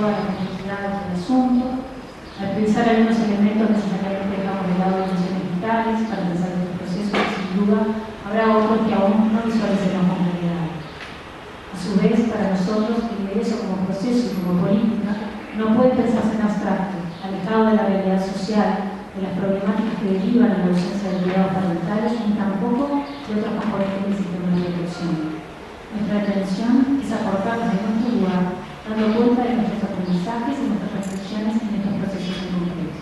toda la complejidad del asunto. Al pensar algunos elementos necesariamente dejamos de lado dimensiones vitales para pensar estos procesos, sin duda habrá otros que aún no visualicemos con claridad. A su vez, para nosotros, el ingreso como proceso y como política no puede pensarse en abstracto, alejado de la realidad social, de las problemáticas que derivan en la ausencia de cuidados parentales, ni tampoco de otros componentes del sistema de protección. Nuestra atención es aportar desde nuestro lugar, dando cuenta de nuestros aprendizajes y nuestras reflexiones en estos procesos en concreto.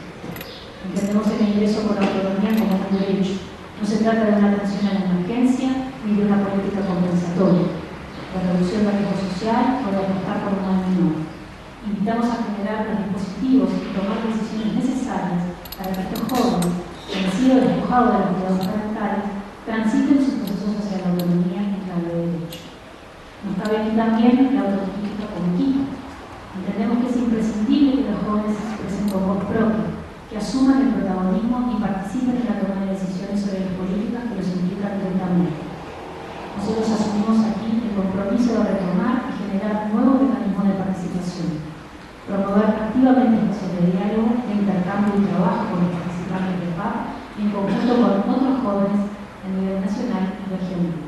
Entendemos el ingreso por autonomía como un derecho. No se trata de una atención a la emergencia ni de una política compensatoria, de reducción del riesgo social o de apostar por un mal menor. Invitamos a generar los dispositivos y tomar decisiones necesarias para que estos jóvenes, que han sido despojados de los cuidados parentales, transiten sus procesos hacia la autonomía en clave de derecho. Nos cabe aquí también la autocrítica como equipo. Entendemos que es imprescindible que los jóvenes se expresen con voz propia, que asuman el protagonismo y participen en la toma de decisiones sobre las políticas que los implican directamente. Nosotros asumimos aquí el compromiso de retomar y generar nuevos mecanismos de participación, promover activamente espacios de diálogo, de intercambio y trabajo con los participantes de PAP en conjunto con otros jóvenes a nivel nacional y regional.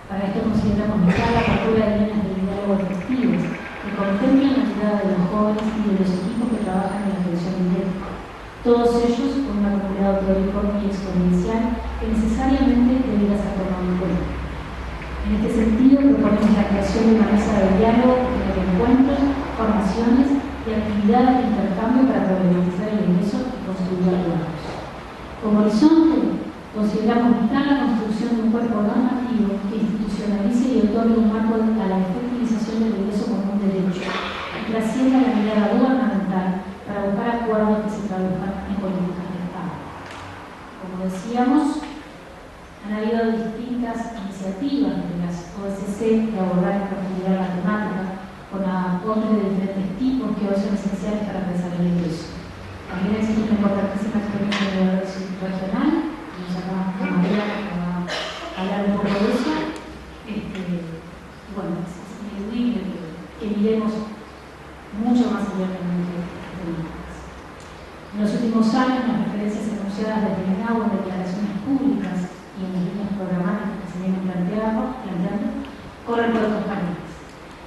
Para esto consideramos vital la apertura de líneas de diálogo efectivas que contemplen la mirada de los jóvenes y de los equipos que trabajan en la atención directa, todos ellos con una comunidad teórico y exponencial que necesariamente debiera ser tomada en cuenta. En este sentido, proponemos la creación de una mesa de diálogo de encuentros, formaciones y actividades de intercambio para problematizar el ingreso y construir acuerdos. Como horizonte, consideramos vital la construcción de un cuerpo normativo que institucionalice y otorgue un marco a la efectivización del ingreso como un derecho y trascienda la mirada gubernamental para buscar acuerdos que se traduzcan en políticas de Estado. Como decíamos, han habido distintas iniciativas de las OSC de abordar en profundidad la temática, con aportes de diferentes tipos que hoy son esenciales para pensar el ingreso. También tiene una importantísima experiencia de la regional, nos sacamos una manera que va a hablar un poco de eso. Bueno, es ineludible que miremos mucho más abiertamente este tema. En los últimos años, las referencias enunciadas desde el NAU en declaraciones públicas y en las líneas programáticas que se vienen planteando corren por otros caminos.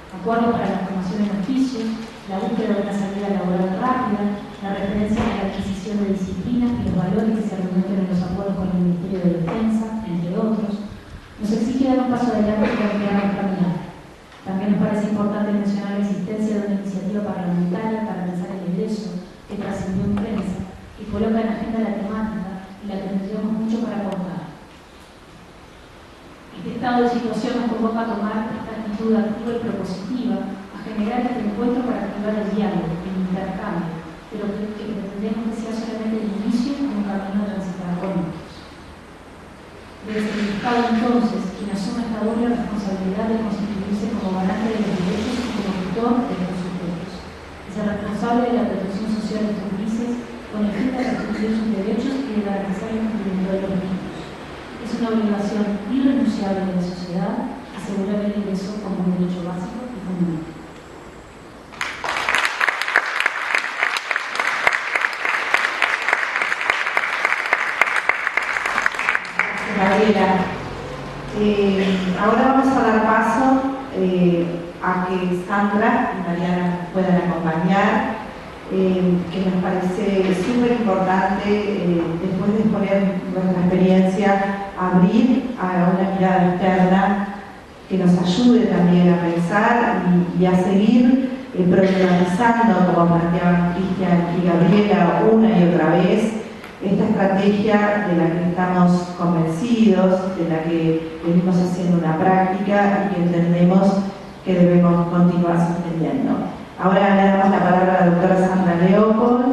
Acuerdos para la formación en oficio, la búsqueda de una salida laboral rápida, la referencia a la adquisición de disciplinas y los valores que se argumentan en los acuerdos con el Ministerio de Defensa, entre otros, nos exige dar un paso adelante para ampliar nuestra mirada. También nos parece importante mencionar la existencia de una iniciativa parlamentaria para lanzar el egreso que trascendió en prensa y coloca en agenda la temática y la que tendríamos mucho para aportar. Este estado de situación nos convoca a tomar esta actitud activa y propositiva, a generar este encuentro para activar el diálogo, el intercambio, pero que pretendemos que sea solamente el inicio de un camino a transitar con otros. Debe ser el Estado entonces quien asuma esta doble responsabilidad de constituirse como garante de los derechos y como tutor de los sujetos. Es el responsable de la protección social de estos grises con el fin de restituir sus derechos y de garantizar el cumplimiento de los mismos. Es una obligación irrenunciable de la sociedad asegurar el ingreso como un derecho básico y fundamental. Gabriela. Ahora vamos a dar paso a que Sandra y Mariana puedan acompañar, que nos parece súper importante, después de exponer nuestra experiencia, abrir a una mirada externa que nos ayude también a pensar y a seguir problematizando, como planteaban Cristian y Gabriela una y otra vez, esta estrategia de la que estamos convencidos, de la que venimos haciendo una práctica y que entendemos que debemos continuar sosteniendo. Ahora le damos la palabra a la doctora Sandra Leopold,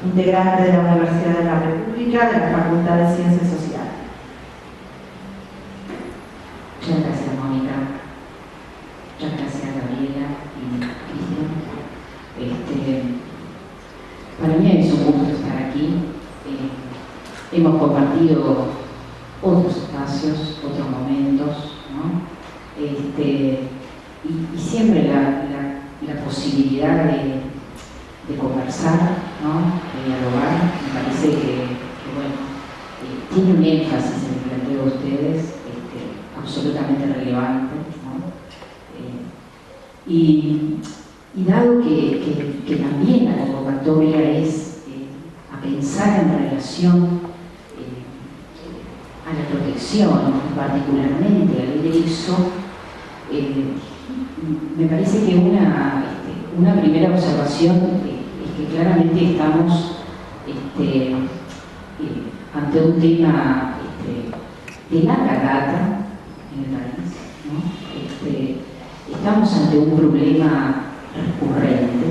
integrante de la Universidad de la República, de la Facultad de Ciencias Sociales. Muchas gracias, Mónica. Muchas gracias, Gabriela y Cristian. Para mí es un gusto estar aquí. Hemos compartido otros espacios, otros momentos, ¿no? Y siempre la posibilidad de conversar, ¿no? De dialogar, me parece que bueno, tiene un énfasis en el planteo de ustedes absolutamente relevante, ¿no? Y dado que también la convocatoria es a pensar en relación a la protección, particularmente al ingreso, me parece que una primera observación es que claramente estamos ante un tema de larga data en el país, ¿no? Estamos ante un problema recurrente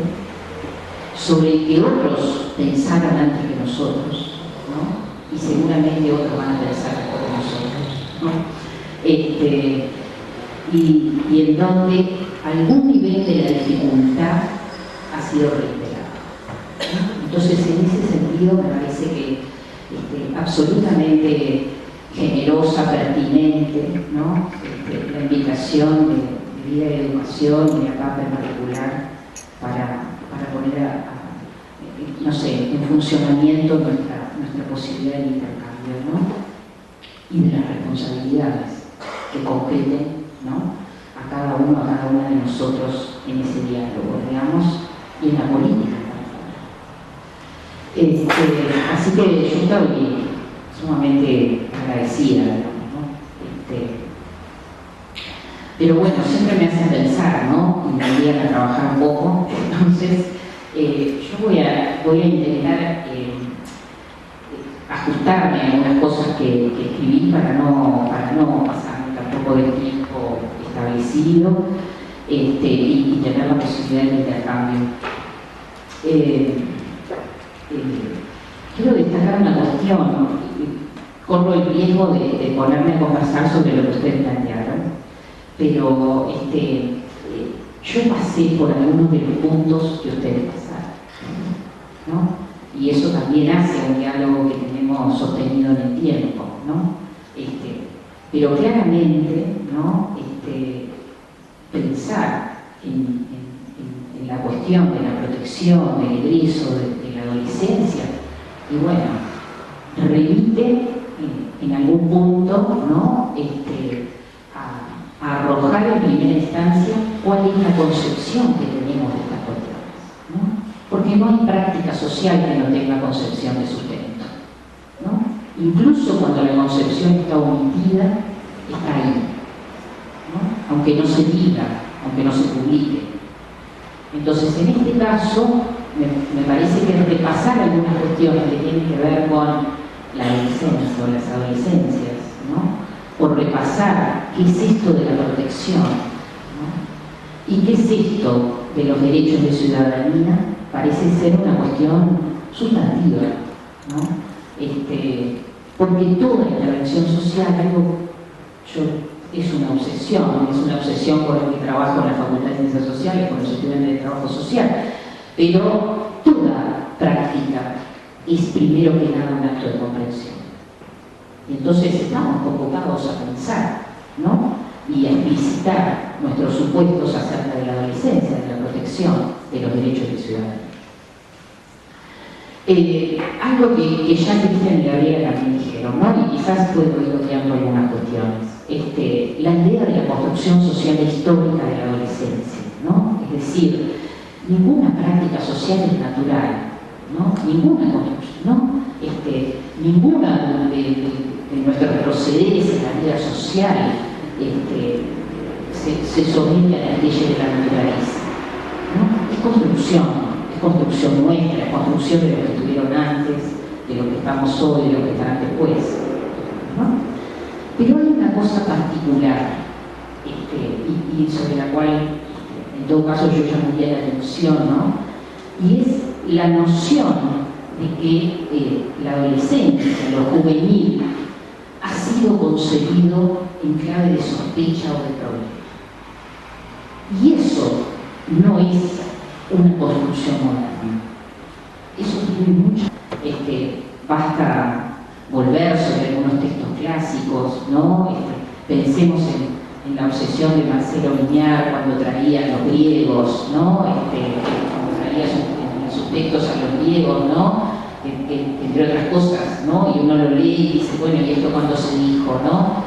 sobre el que otros pensaron antes que nosotros, ¿no? Y seguramente otros van a pensar mejor que nosotros, ¿no? Y en donde algún nivel de la dificultad ha sido reiterado, ¿no? Entonces, en ese sentido, me parece que absolutamente generosa, pertinente, ¿no? La invitación de vida y educación y de APAP en particular para poner no sé, en funcionamiento nuestra posibilidad de intercambio, ¿no? Y de las responsabilidades que competen, ¿no? a cada una de nosotros en ese diálogo, digamos, y en la política. Así que yo estoy sumamente agradecida, digamos, ¿no? Pero bueno, siempre me hacen pensar, ¿no? Y me obligan a trabajar un poco, entonces yo voy a intentar ajustarme a algunas cosas que escribí para no pasarme tampoco del tiempo establecido y tener la posibilidad de intercambio. Quiero destacar una cuestión, ¿no? Corro el riesgo de ponerme a conversar sobre lo que ustedes plantearon, pero yo pasé por algunos de los puntos que ustedes pasaron, ¿no? y eso también hace un diálogo que tenemos sostenido en el tiempo, ¿no? Pero claramente, ¿no? Pensar en la cuestión de la protección, del egreso, de la adolescencia, y bueno, remite en algún punto, ¿no? A arrojar en primera instancia cuál es la concepción que tenemos de estas cuestiones, ¿no? Porque no hay práctica social que no tenga concepción de sustento, ¿no? Incluso cuando la concepción está omitida, está ahí, ¿no? Aunque no se diga, aunque no se publique. Entonces, en este caso, me parece que repasar algunas cuestiones que tienen que ver con la adolescencia o las adolescencias, ¿no? Por repasar qué es esto de la protección, ¿no? Y qué es esto de los derechos de ciudadanía, parece ser una cuestión sustantiva, ¿no? Porque toda intervención social, es una obsesión por el que trabajo en la Facultad de Ciencias Sociales, con los estudiantes de trabajo social, pero toda práctica es primero que nada un acto de comprensión. Y entonces estamos convocados a pensar, ¿no? Y a explicitar nuestros supuestos acerca de la adolescencia, de la protección de los derechos de ciudadanía. Algo que ya Cristian y Gabriela también dijeron, ¿no? Y quizás puedo ir obviando algunas cuestiones. La idea de la construcción social e histórica de la adolescencia, ¿no? Es decir, ninguna práctica social es natural, ¿no? Ninguna construcción, ¿no? Ninguna de nuestros procederes en la vida social se somete a las leyes de la naturaleza, ¿no? Es construcción nuestra, es construcción de lo que estuvieron antes, de lo que estamos hoy, de lo que estarán después, ¿no? Pero hay una cosa particular, y sobre la cual, en todo caso, yo llamaría la atención, ¿no? Y es la noción de que la adolescencia, lo juvenil, ha sido concebido en clave de sospecha o de problema. Y eso no es una construcción moderna. Eso tiene mucho. Basta volver sobre algunos textos clásicos, ¿no? Pensemos en la obsesión de Marcelo Viñar cuando traía a los griegos, ¿no? Cuando traía sus textos a los griegos, ¿no? Entre otras cosas, ¿no? Y uno lo lee y dice, bueno, ¿y esto cuándo se dijo, no?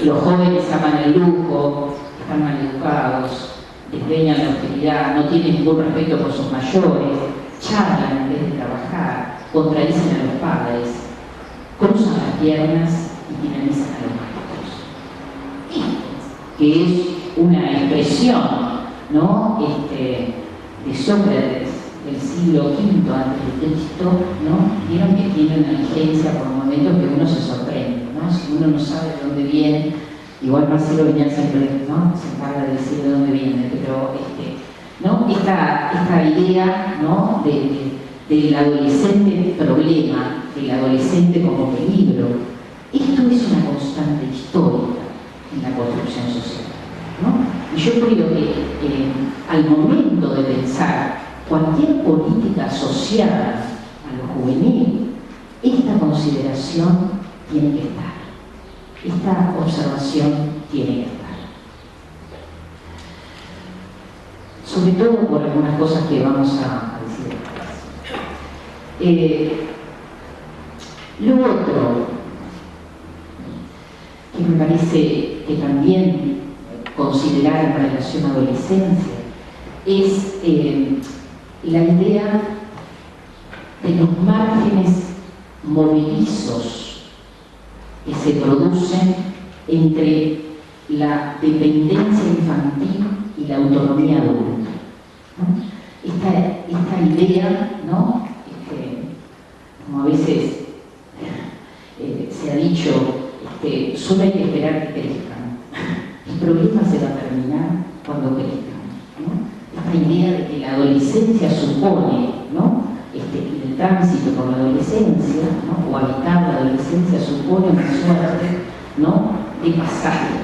Los jóvenes aman el lujo, están mal educados, desdeñan la austeridad, no tienen ningún respeto por sus mayores, charlan en vez de trabajar, contradicen a los padres, cruzan las piernas y dinamizan a los maestros. Que es una expresión, ¿no? De Sócrates del siglo V antes de Cristo, ¿no? Vieron que tiene una vigencia por momentos que uno se sorprende, ¿no? Si uno no sabe de dónde viene, igual Marcelo Viñar siempre, ¿no? Se encarga de decir de dónde viene, pero ¿no? Esta idea, ¿no? del adolescente problema, del adolescente como peligro, esto es una constante histórica en la construcción social, ¿no? Y yo creo que al momento de pensar cualquier política asociada a lo juvenil, esta consideración tiene que estar, esta observación tiene que estar. Sobre todo por algunas cosas que vamos a decir después. Lo otro que me parece que también considerar en relación a adolescencia es la idea de los márgenes movedizos que se producen entre la dependencia infantil y la autonomía adulta, ¿no? Esta idea, ¿no? Como a veces se ha dicho, solo hay que esperar que crezcan. El problema se va a terminar cuando crezcan, ¿no? Esta idea de que la adolescencia supone, ¿no? El tránsito por la adolescencia, ¿no? O habitar la adolescencia supone una suerte, ¿no? De pasaje,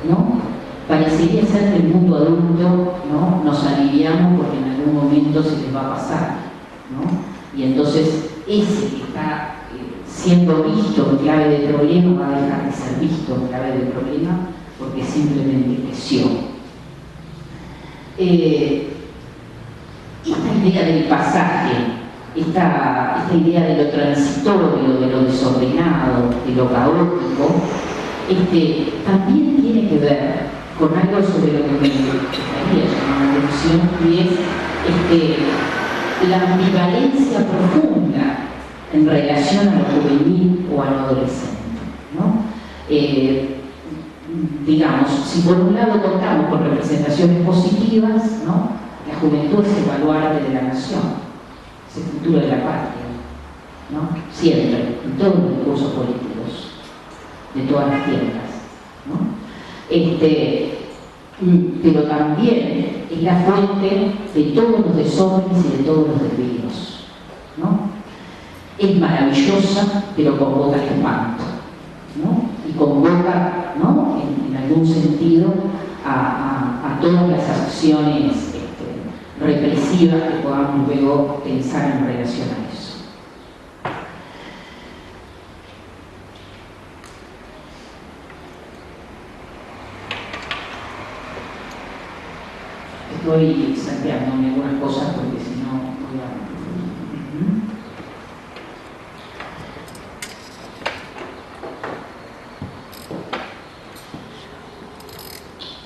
¿no? Parecería ser que el mundo adulto, ¿no? Nos aliviamos porque en algún momento se les va a pasar, ¿no? Y entonces ese que está siendo visto en clave de problema va a dejar de ser visto en clave de problema porque simplemente creció. Esta idea del pasaje, esta idea de lo transitorio, de lo desordenado, de lo caótico, también tiene que ver con algo sobre lo que me gustaría llamar la atención, y es la ambivalencia profunda en relación a lo juvenil o a lo adolescente, ¿no? Digamos, si por un lado contamos con representaciones positivas, ¿no? La juventud es el baluarte de la nación, es el futuro de la patria, ¿no? Siempre, en todos los discursos políticos, de todas las tierras, ¿no? Pero también es la fuente de todos los desórdenes y de todos los desvíos, ¿no? Es maravillosa, pero convoca el espanto, ¿no? Y convoca, ¿no? En algún sentido, a todas las acciones represivas que podamos luego pensar en relación a eso. Estoy salteándome algunas cosas porque si no voy a...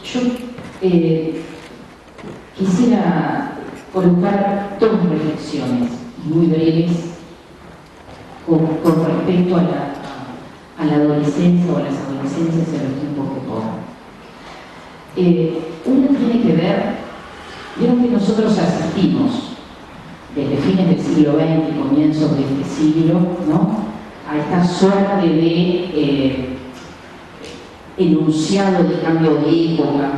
Yo quisiera colocar dos reflexiones muy breves con respecto a la adolescencia o a las adolescencias en los tiempos que corren. Una tiene que ver, vieron que nosotros asistimos desde fines del siglo XX y comienzos de este siglo, ¿no? A esta suerte de enunciado de cambio de época,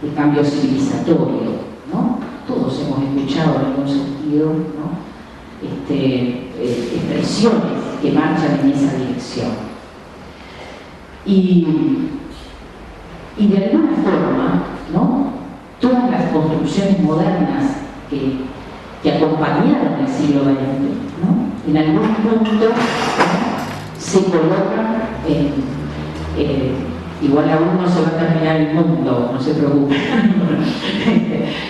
de cambio civilizatorio, ¿no? Todos hemos escuchado en algún sentido, ¿no? Expresiones que marchan en esa dirección. Y de alguna forma, ¿no? Todas las construcciones modernas que acompañaron el siglo XX, ¿no? En algún punto, ¿no? Se colocan igual aún no se va a terminar el mundo, no se preocupen.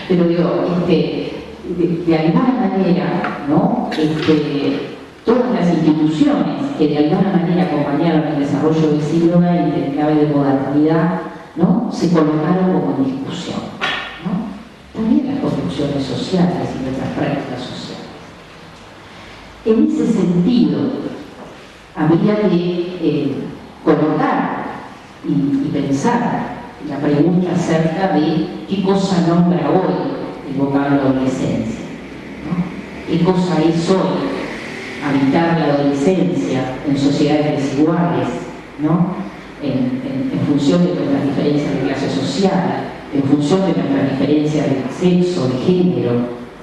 Pero digo, de alguna manera, ¿no? Todas las instituciones que de alguna manera acompañaron el desarrollo del siglo XX en clave de modernidad, ¿no? Se colocaron como en discusión, ¿no? También las construcciones sociales y nuestras prácticas sociales. En ese sentido, habría que colocar y pensar la pregunta acerca de qué cosa nombra hoy el vocablo adolescencia, ¿no? ¿Qué cosa es hoy habitar la adolescencia en sociedades desiguales, ¿no? En función de nuestras diferencias de clase social, en función de nuestras diferencias de sexo, de género,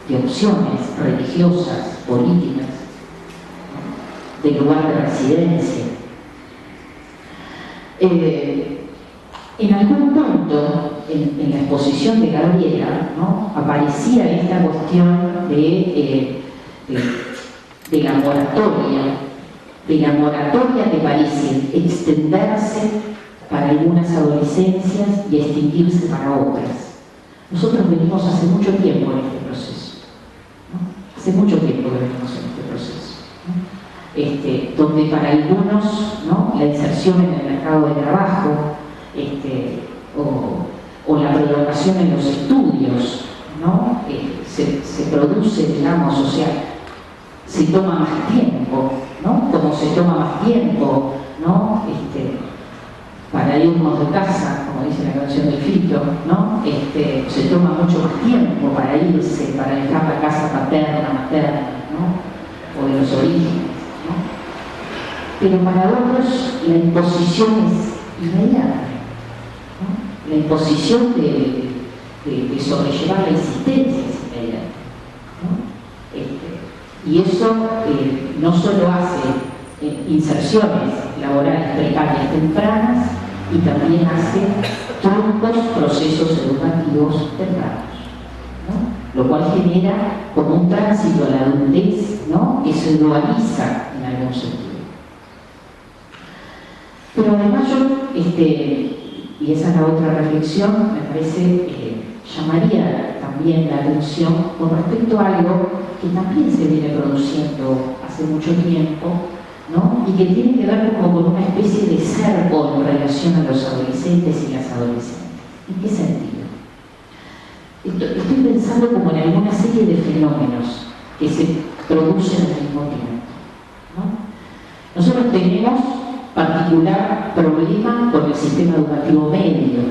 de opciones religiosas, políticas, ¿no? De lugar de residencia? En algún punto, en la exposición de Gabriela, ¿no? Aparecía esta cuestión de la moratoria que parece extenderse para algunas adolescencias y extinguirse para otras. Nosotros venimos hace mucho tiempo en este proceso, ¿no? Hace mucho tiempo que venimos en este proceso, ¿no? Donde para algunos, ¿no? La inserción en el mercado de trabajo o la prolongación en los estudios, ¿no? Se produce, digamos, o sea, se toma más tiempo, ¿no? Como se toma más tiempo, ¿no? Para irnos de casa, como dice la canción de Fito, ¿no? Se toma mucho más tiempo para irse, para dejar la casa paterna, materna, ¿no? O de los orígenes, ¿no? Pero para otros la imposición es inmediata, ¿no? La imposición de sobrellevar la existencia es inmediata, ¿no? Y eso no solo hace inserciones laborales precarias tempranas, y también hace truncos procesos educativos tempranos, ¿no? lo cual genera como un tránsito a la adultez, ¿no?, que se dualiza en algún sentido. Pero además yo, y esa es la otra reflexión, me parece, llamaría también la atención con respecto a algo que también se viene produciendo hace mucho tiempo, ¿no?, y que tiene que ver como con una especie de cerco en relación a los adolescentes y las adolescentes. ¿En qué sentido? Estoy pensando como en alguna serie de fenómenos que se producen al mismo tiempo, ¿no? Nosotros tenemos particular problema con el sistema educativo medio,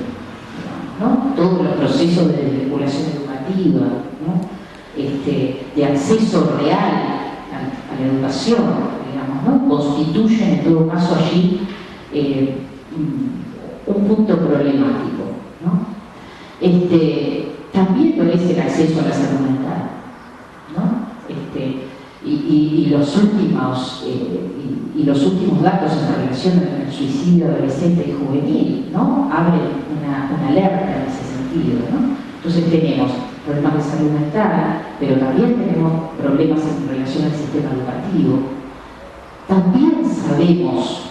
¿no?, todos los procesos de desvinculación educativa, ¿no?, de acceso real a la educación, digamos, ¿no?, constituyen en todo caso allí un punto problemático, ¿no? También lo es el acceso a la salud mental, ¿no? Y los últimos datos en relación con el suicidio adolescente y juvenil, ¿no?, abren una alerta en ese sentido, ¿no? Entonces tenemos problemas de salud mental, pero también tenemos problemas en relación al sistema educativo. También sabemos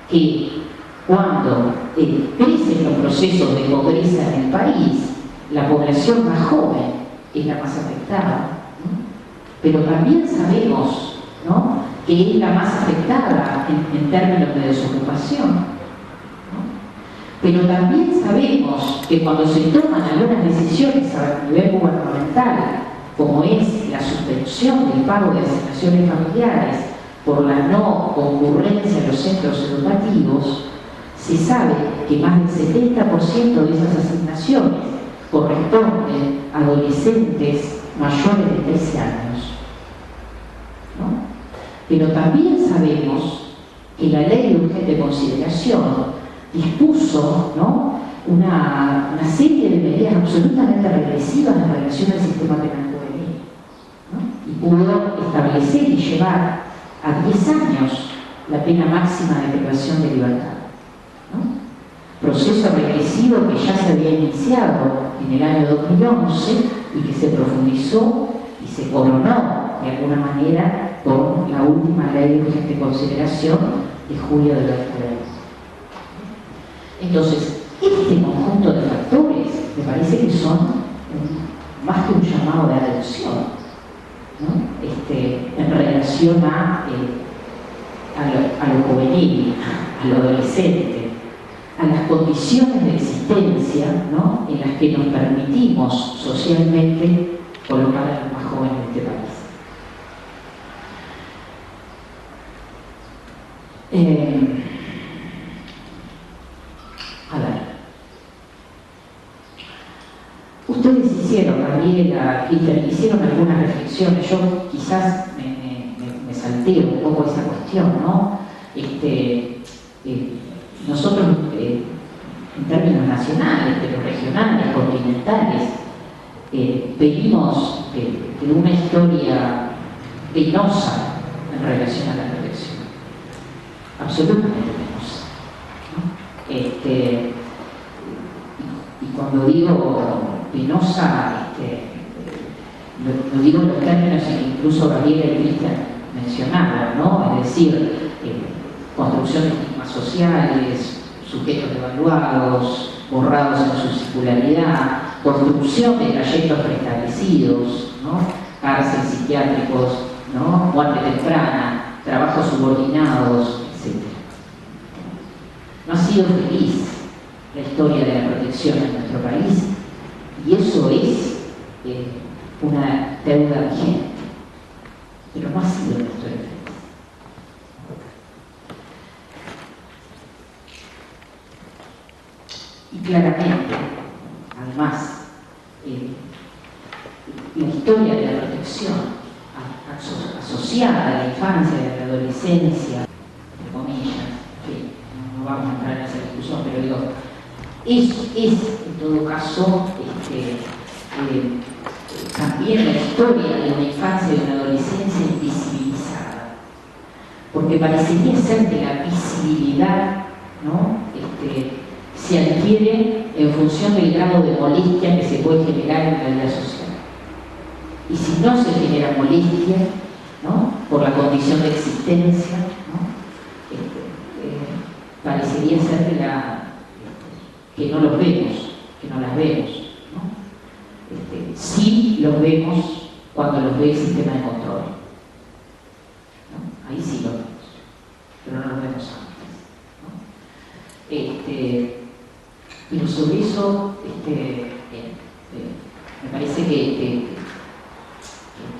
que cuando crecen los procesos de pobreza en el país, la población más joven es la más afectada, ¿no? Pero también sabemos, ¿no?, que es la más afectada en términos de desocupación, ¿no? Pero también sabemos que cuando se toman algunas decisiones a nivel gubernamental, como es la suspensión del pago de asignaciones familiares por la no concurrencia en los centros educativos, se sabe que más del 70% de esas asignaciones corresponden a adolescentes mayores de 13 años, ¿no? Pero también sabemos que la ley de urgente consideración dispuso, ¿no?, una serie de medidas absolutamente regresivas en relación al sistema penal juvenil, ¿no?, y pudo establecer y llevar a 10 años la pena máxima de privación de libertad, ¿no? Proceso regresivo que ya se había iniciado en el año 2011 y que se profundizó y se coronó de alguna manera con la última ley de urgente consideración de julio del 2020. Entonces, este conjunto de factores me parece que son más que un llamado de atención, ¿no?, en relación a lo juvenil, a lo adolescente, a las condiciones de existencia, ¿no?, en las que nos permitimos socialmente colocar a los más jóvenes de este país. A ver, ustedes hicieron, Gabriela, hicieron algunas reflexiones. Yo quizás me salté un poco esa cuestión, ¿no? Nosotros, en términos nacionales, pero regionales, continentales, venimos de una historia penosa en relación a la protección, absolutamente penosa, ¿no? Y cuando digo penosa, lo digo en los términos que incluso Gabriela y Cristian mencionaban, ¿no? Es decir, construcción de estigmas sociales, sujetos devaluados, borrados en su circularidad, construcción de trayectos preestablecidos, ¿no?, cárceles psiquiátricos, ¿no?, muerte temprana, trabajos subordinados, etc. No ha sido feliz la historia de la protección en nuestro país, y eso es una deuda vigente, pero no ha sido una historia feliz. Y claramente, además, la historia de la protección asociada a la infancia y a la adolescencia, entre comillas, que no vamos a entrar en esa discusión, pero digo, es en todo caso también la historia de una infancia y de una adolescencia invisibilizada, porque parecería ser que la visibilidad, ¿no?, se adquiere en función del grado de molestia que se puede generar en la vida social. y si no se genera molestia, ¿no?, por la condición de existencia, ¿no?, parecería ser que no los vemos, que no las vemos, ¿no? Sí los vemos cuando los ve el sistema de control, ¿no? Ahí sí los vemos, pero no los vemos antes, ¿no? Pero sobre eso me parece que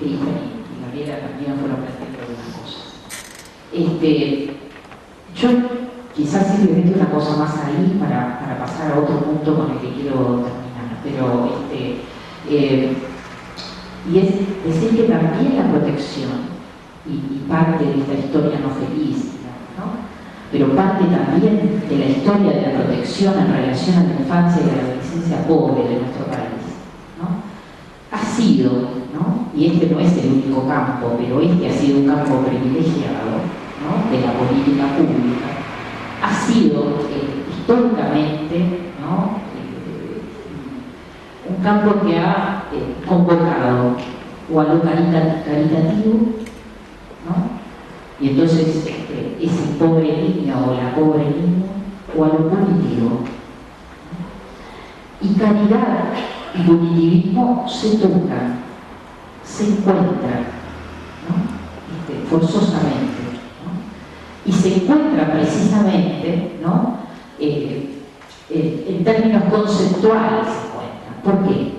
Cristian y Gabriela también fueron planteando algunas cosas. Yo quizás simplemente una cosa más ahí para pasar a otro punto con el que quiero terminar, pero y es decir que también la protección y parte de esta historia no feliz, ¿no?, pero parte también de la historia de la protección en relación a la infancia y a la adolescencia pobre de nuestro país, ¿no?, ha sido, ¿no?, y este no es el único campo, pero este ha sido un campo privilegiado, ¿no?, de la política pública, ha sido históricamente, ¿no?, un campo que ha convocado o a lo caritativo, ¿no?, y entonces ese pobre niño o la pobre niña, o a lo punitivo, ¿no? Y caridad y punitivismo se tocan, se encuentran, ¿no?, forzosamente, ¿no? Y se encuentran precisamente, ¿no?, en términos conceptuales se encuentran. ¿Por qué?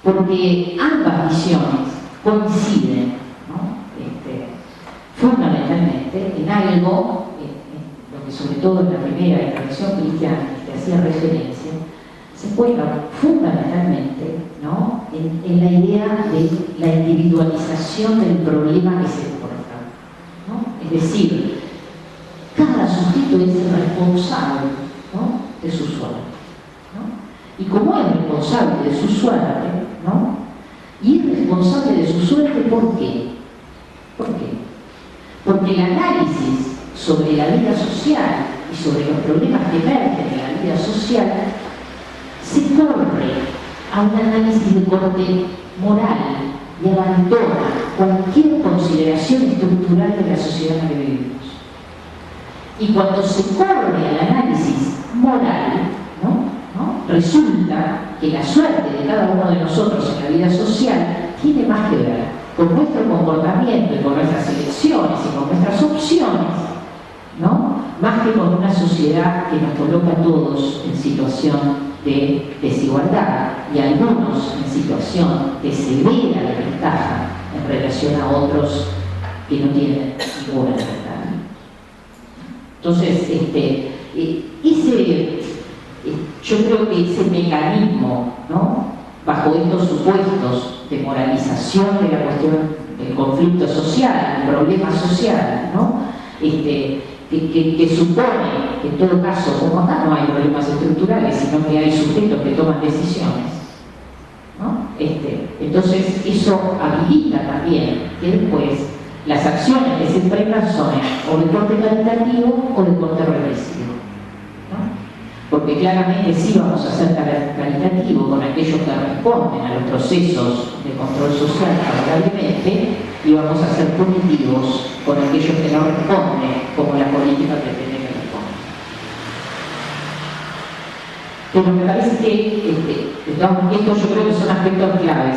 Porque ambas visiones coinciden, ¿no?, fundamentalmente en algo, lo que sobre todo en la primera intervención cristiana que hacía referencia, se encuentra fundamentalmente, ¿no?, en la idea de la individualización del problema que se porta, ¿no? Es decir, cada sujeto es responsable, ¿no?, de su suerte, ¿no? Y como es responsable de su suerte, ¿no?, y es responsable de su suerte, ¿por qué? ¿Por qué? Porque el análisis sobre la vida social y sobre los problemas que emergen en la vida social se corre a un análisis de corte moral y abandona cualquier consideración estructural de la sociedad en la que vivimos. Y cuando se corre al análisis moral, ¿no?, resulta que la suerte de cada uno de nosotros en la vida social tiene más que ver con nuestro comportamiento y con nuestras elecciones y con nuestras opciones, ¿no?, más que con una sociedad que nos coloca a todos en situación de desigualdad y algunos en situación de severa desventaja en relación a otros que no tienen ninguna desventaja. Entonces, yo creo que ese mecanismo, ¿no?, bajo estos supuestos de moralización de la cuestión del conflicto social, del problema social, ¿no?, que supone que en todo caso, como acá no hay problemas estructurales, sino que hay sujetos que toman decisiones, ¿no?, entonces eso habilita también que después las acciones que se emprendan son o de corte caritativo o de corte represivo, ¿no? Porque claramente sí vamos a ser caritativo con aquellos que responden a los procesos de control social favorablemente y vamos a ser punitivos con aquellos que no responden como la política pretende que respondan. Pero me parece que estos yo creo que son aspectos claves,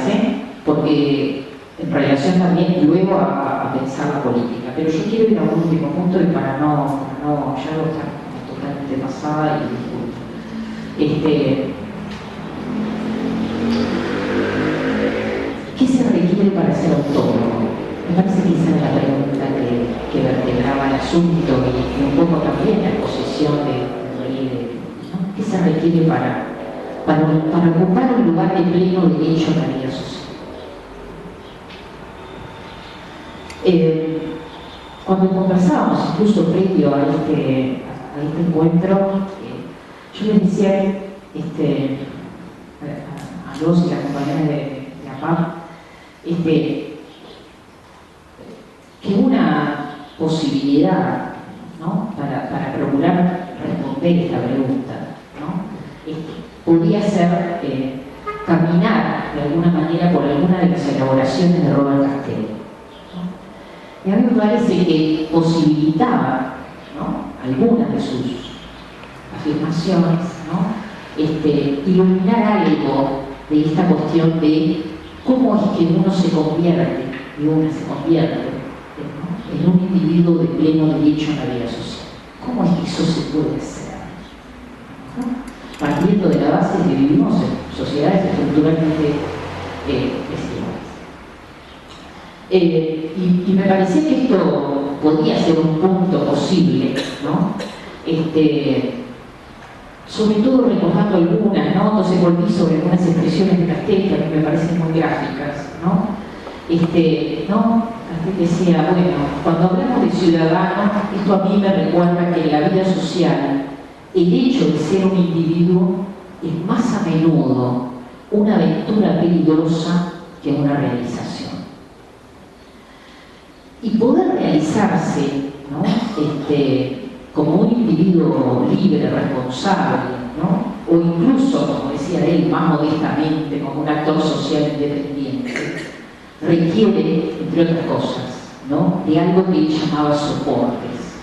porque en relación también luego a pensar la política. Pero yo quiero ir a un último punto y para no ya lo está totalmente pasada y disculpo. ¿Qué se requiere para ser autónomo? Me parece que esa es la pregunta que vertebraba el asunto y un poco también la posición de ¿no? ¿Qué se requiere para ocupar un lugar de pleno derecho en la vida social? Cuando conversábamos, incluso previo a este encuentro, yo les decía a los y las compañeras de APAP que una posibilidad, ¿no?, para procurar responder esta pregunta, ¿no?, podía ser caminar de alguna manera por alguna de las elaboraciones de Robert Castell. Y a mí me parece que posibilitaba, ¿no?, algunas de sus afirmaciones, ¿no?, iluminar algo de esta cuestión de cómo es que uno se convierte, y una se convierte, ¿no?, en un individuo de pleno derecho en la vida social. ¿Cómo es que eso se puede hacer? ¿No? Partiendo de la base de que vivimos en sociedades estructuralmente desiguales. Y me parecía que esto podía ser un punto posible, ¿no? Sobre todo recordando algunas, ¿no? Entonces volví sobre algunas expresiones de Castell que a mí me parecen muy gráficas, ¿no? Castell decía, bueno, cuando hablamos de ciudadanos, esto a mí me recuerda que en la vida social el hecho de ser un individuo es más a menudo una aventura peligrosa que una realización. Y poder realizarse, ¿no?, como un individuo libre, responsable, ¿no?, o incluso, como decía él, más modestamente, como un actor social independiente, requiere, entre otras cosas, ¿no?, de algo que él llamaba soportes.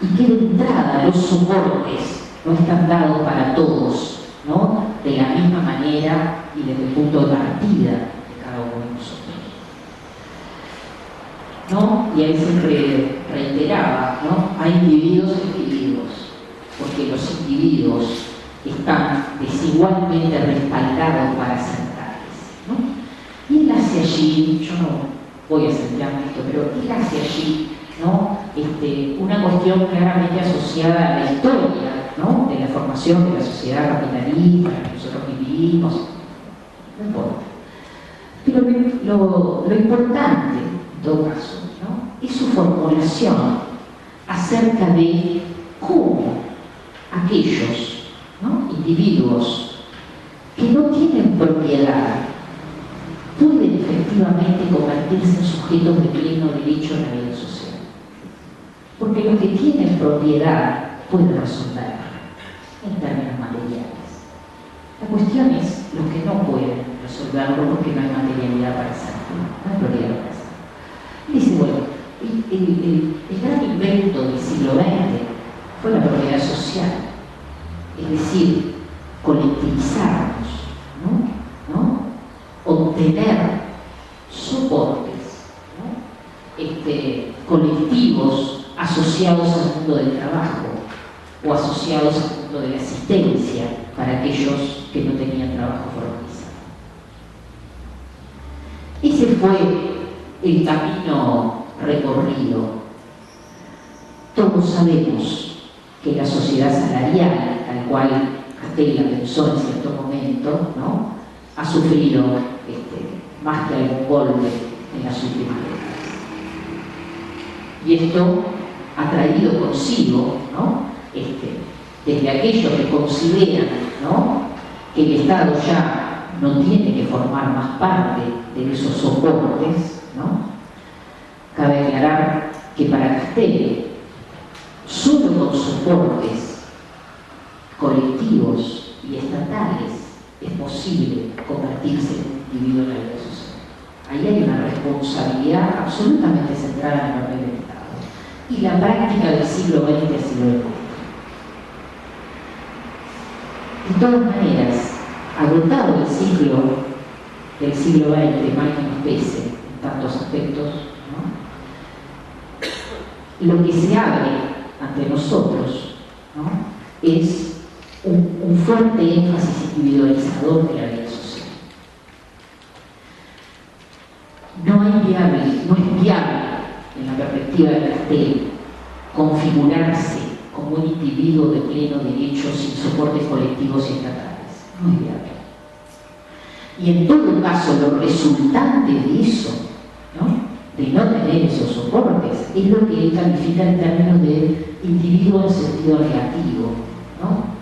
Y que de entrada los soportes no están dados para todos, ¿no?, de la misma manera y desde el punto de partida de cada uno de nosotros, ¿no? Y ahí siempre reiteraba, ¿no?, hay individuos e individuos, porque los individuos están desigualmente respaldados para ser tales, ¿no? Y él hace allí, yo no voy a centrarme en esto, pero él hace allí, ¿no?, una cuestión claramente asociada a la historia, ¿no?, de la formación de la sociedad capitalista, que nosotros vivimos, no importa. Pero lo importante, en todo caso, ¿no?, es su formulación acerca de cómo aquellos, ¿no?, individuos que no tienen propiedad pueden efectivamente convertirse en sujetos de pleno derecho en la vida social. Porque los que tienen propiedad pueden resolver en términos materiales. La cuestión es los que no pueden resolverlo porque no hay materialidad para hacerlo, no hay propiedad para hacerlo. Y dice, bueno, el gran invento del siglo XX fue la propiedad social, es decir, colectivizarnos, ¿no? Obtener soportes, ¿no?, colectivos asociados al mundo del trabajo o asociados al mundo de la asistencia para aquellos que no tenían trabajo formalizado. Ese fue el camino recorrido. Todos sabemos que la sociedad salarial, tal cual Castell la pensó en cierto momento, ¿no?, ha sufrido más que algún golpe en las últimas décadas. Y esto ha traído consigo, ¿no?, desde aquellos que consideran, ¿no?, que el Estado ya no tiene que formar más parte de esos soportes, ¿no? Cabe aclarar que para Castell, solo con soportes colectivos y estatales es posible convertirse en un individuo en la vida social. Ahí hay una responsabilidad absolutamente centrada en el papel del Estado. Y la práctica del siglo XX ha sido el mismo. De todas maneras, agotado el ciclo del siglo XX, mal que nos pese en tantos aspectos, ¿no?, lo que se abre ante nosotros, ¿no?, es un fuerte énfasis individualizador de la vida social. No es viable en la perspectiva de Castell configurarse como un individuo de pleno derecho sin soportes colectivos y estatales. No es viable. Y en todo caso, lo resultante de eso, ¿no?, de no tener esos soportes, es lo que él califica en términos de individuo en sentido negativo, ¿no?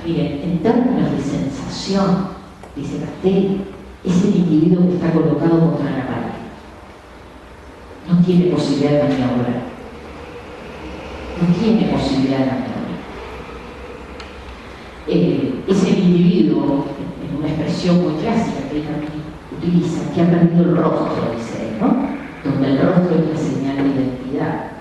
Miren, en términos de sensación, dice Castell, es el individuo que está colocado contra la pared. No tiene posibilidad de maniobrar. No tiene posibilidad de maniobrar. Es el individuo, en una expresión expresión muy clásica que él también utiliza, que ha perdido el rostro, dice él, ¿no? Donde el rostro es la señal de identidad.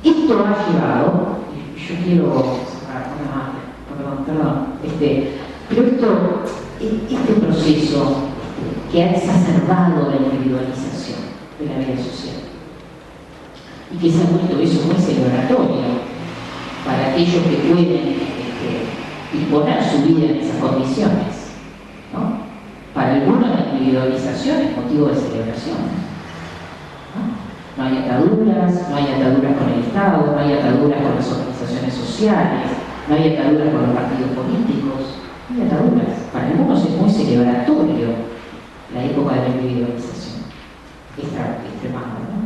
Esto ha llevado, yo quiero cerrar perdón, pero este proceso que ha exacerbado la individualización de la vida social y que se ha vuelto eso muy celebratorio para aquellos que pueden imponer su vida en esas condiciones, ¿no? Para algunos la individualización es motivo de celebración, ¿no? No hay ataduras, no hay ataduras con el Estado, no hay ataduras con las organizaciones sociales, no hay ataduras con los partidos políticos, no hay ataduras. Para algunos es muy celebratorio la época de la individualización, extremada, ¿no?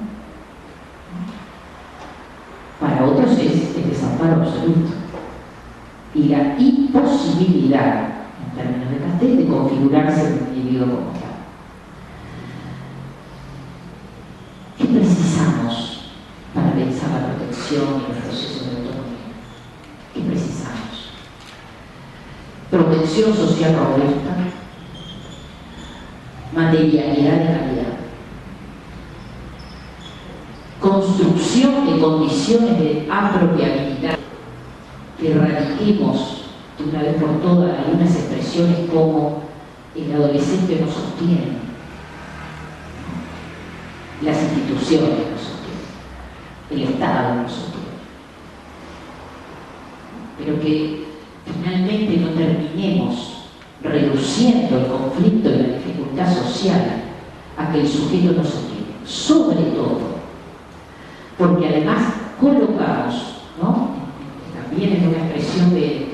Para otros es el desamparo absoluto y la imposibilidad, en términos de Castel, de configurarse en un individuo como tal. ¿Qué precisamos para pensar la protección y los procesos de autonomía? ¿Qué precisamos? Protección social robusta, materialidad de calidad, construcción de condiciones de apropiabilidad, que erradiquemos de una vez por todas algunas expresiones como el adolescente nos sostiene, las instituciones nos sostienen, el Estado nos sostiene, pero que finalmente no terminemos reduciendo el conflicto y la dificultad social a que el sujeto nos sostiene, sobre todo porque además colocamos, ¿no? También en una expresión de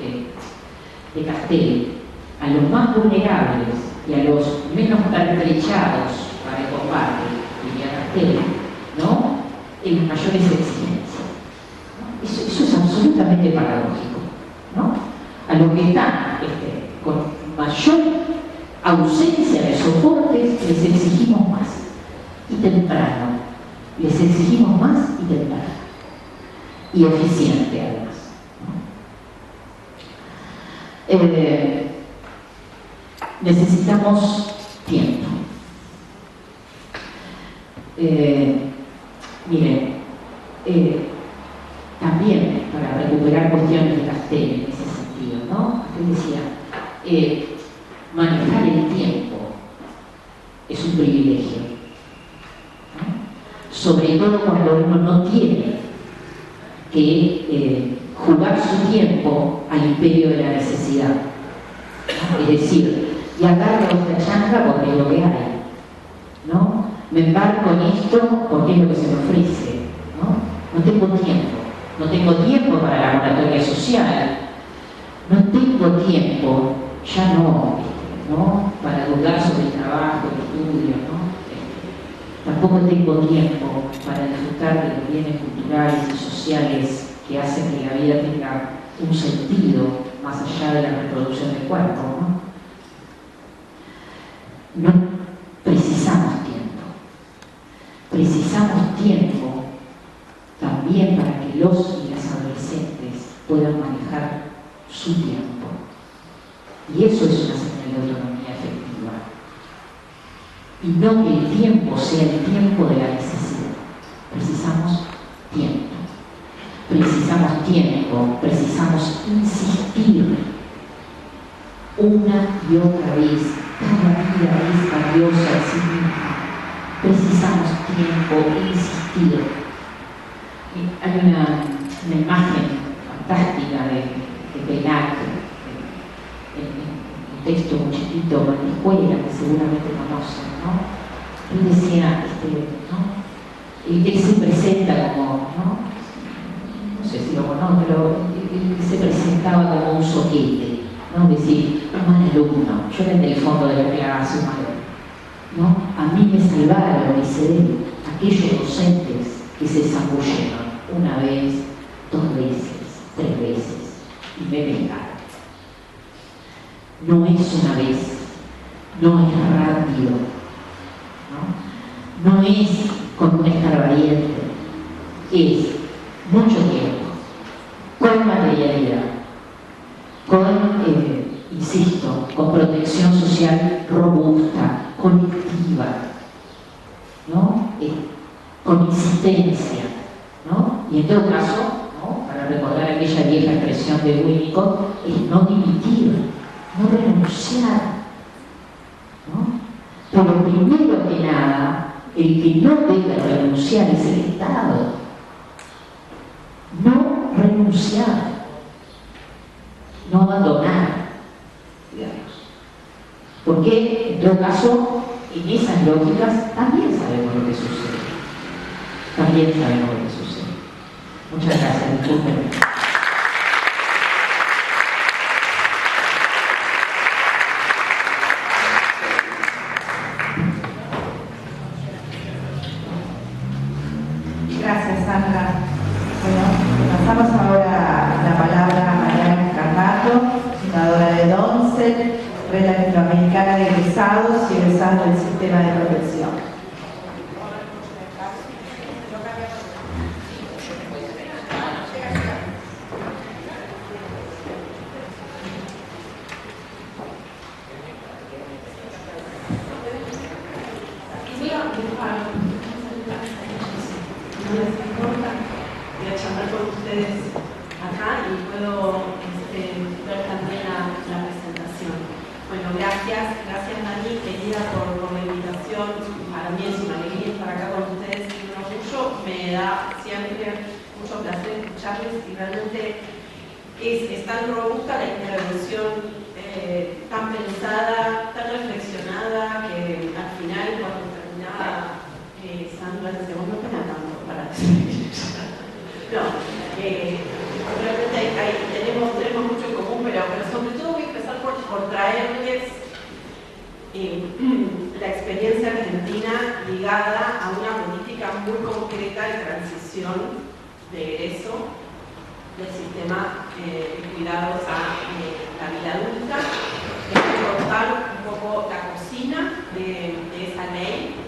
Castel, a los más vulnerables y a los menos pertrechados para el combate, diría Castel, ¿no? En mayores exigencias, ¿no? Eso es absolutamente paradójico, ¿no? A los que están con mayor ausencia de soportes les exigimos más y temprano. Les exigimos más y temprano y eficiente además, ¿no? Necesitamos tiempo. Miren, también para recuperar cuestiones de Castel en ese sentido, ¿no? Castel decía, manejar el tiempo es un privilegio, sobre todo cuando uno no tiene que jugar su tiempo al imperio de la necesidad, ¿no? Es decir, y agarro esta changa porque es lo que hay, ¿no? Me embarco en esto porque es lo que se me ofrece, ¿no? No tengo tiempo para la moratoria social, no tengo tiempo, ya no, para dudar sobre el trabajo, el estudio, ¿no? Tampoco tengo tiempo para disfrutar de los bienes culturales y sociales que hacen que la vida tenga un sentido más allá de la reproducción del cuerpo, ¿no? No precisamos tiempo también para que los y las adolescentes puedan manejar su tiempo. Y eso es una señal de autonomía efectiva. Y no que el tiempo sea el tiempo de la necesidad. Precisamos tiempo, precisamos insistir una y otra vez. Cada vida es valiosa en sí misma. Precisamos tiempo, insistir. Hay una imagen fantástica de Penac, un texto muy chiquito en la escuela que seguramente conocen, ¿no? Él decía, ¿no? Él se presenta como, no sé si lo conocen, pero él se presentaba como un soquete, ¿no? Es decir, un mal alumno, yo era en el fondo de la clase, ¿no? A mí me salvaron, dice él, aquellos docentes que se zambulleron una vez, 2 veces, 3 veces y me pegaron. No es una vez, no es rápido, no es con un escarbadiente, es mucho tiempo, con materialidad, con social robusta, colectiva, ¿no? Con insistencia, ¿no? Y en todo caso, ¿no? Para recordar aquella vieja expresión de Winnicott, es no dimitir, no renunciar, ¿no? Pero primero que nada, el que no debe renunciar es el Estado. No renunciar, no abandonar, digamos. Porque, en todo caso, en esas lógicas también sabemos lo que sucede. También sabemos lo que sucede. Muchas gracias, discúlpenme. Gracias, Sandra. Bueno, pasamos ahora la palabra a Mariana Carnato, fundadora de DONCEL, Red Latinoamericana de Egresados y Egresados del Sistema de Protección. Voy a charlar con ustedes acá y puedo ver también la presentación. Bueno, gracias Dani, querida, por la invitación. Para mí es una alegría estar acá con ustedes y un orgullo. Me da siempre mucho placer escucharles y realmente es tan robusta la intervención, tan pensada, tan reflexionada, que al final cuando terminaba Sandra dice, vos no tenés tanto para decir. No, realmente tenemos mucho en común, pero sobre todo voy a empezar por traerles la experiencia argentina ligada a una política muy concreta de transición de egreso del sistema de cuidados a la vida adulta. Les voy a contar un poco la cocina de esa ley,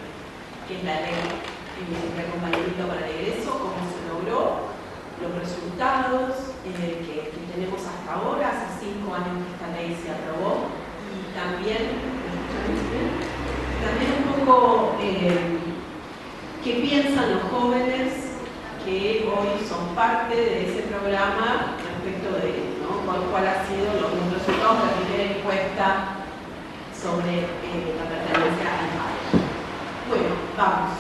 que es la ley de acompañamiento para el egreso, cómo se logró, los resultados que tenemos hasta ahora. Hace 5 años que esta ley se aprobó, y también un poco qué piensan los jóvenes que hoy son parte de ese programa respecto de, ¿no?, cuál ha sido los resultados de la primera encuesta sobre la pertenencia al padre. Bueno, vamos.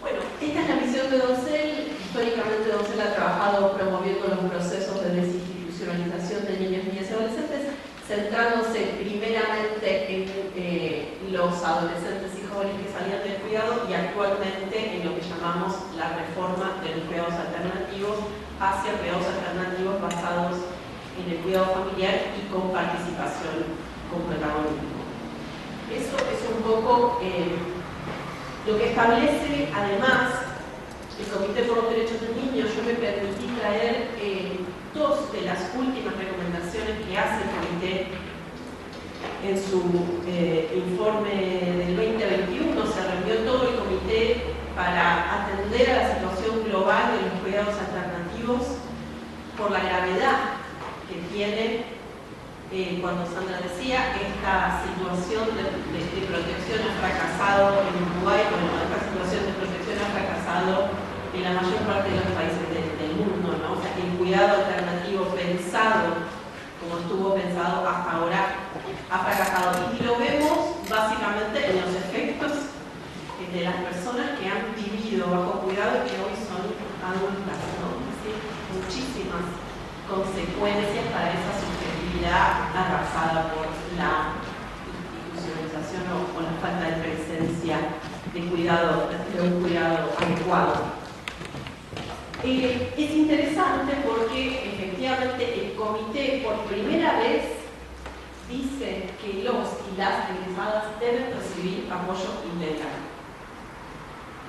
Bueno, esta es la misión de DONCEL. Históricamente DONCEL ha trabajado promoviendo los procesos de desinstitucionalización de niños, niñas y adolescentes, centrándose primeramente en los adolescentes y jóvenes que salían del cuidado, y actualmente en lo que llamamos la reforma de los cuidados alternativos hacia cuidados alternativos basados en el cuidado familiar y con participación, con protagonismo. Eso es un poco lo que establece, además, el Comité por los Derechos del Niño. Yo me permití traer 2 de las últimas recomendaciones que hace el Comité en su informe del 2021. Se reunió todo el Comité para atender a la situación global de los cuidados alternativos por la gravedad que tiene, cuando Sandra decía, esta situación de protección ha fracasado en Uruguay. Bueno, esta situación de protección ha fracasado en la mayor parte de los países del mundo, ¿no? O sea, que el cuidado alternativo pensado como estuvo pensado hasta ahora ha fracasado, y lo vemos básicamente en los efectos de las personas que han vivido bajo cuidado y que hoy son adultas, ¿no? Es decir, muchísimas consecuencias para esa subjetividad arrasada por la institucionalización o la falta de presencia de cuidado, de un cuidado adecuado. Es interesante porque efectivamente el comité por primera vez dice que los y las egresadas deben recibir apoyo integral.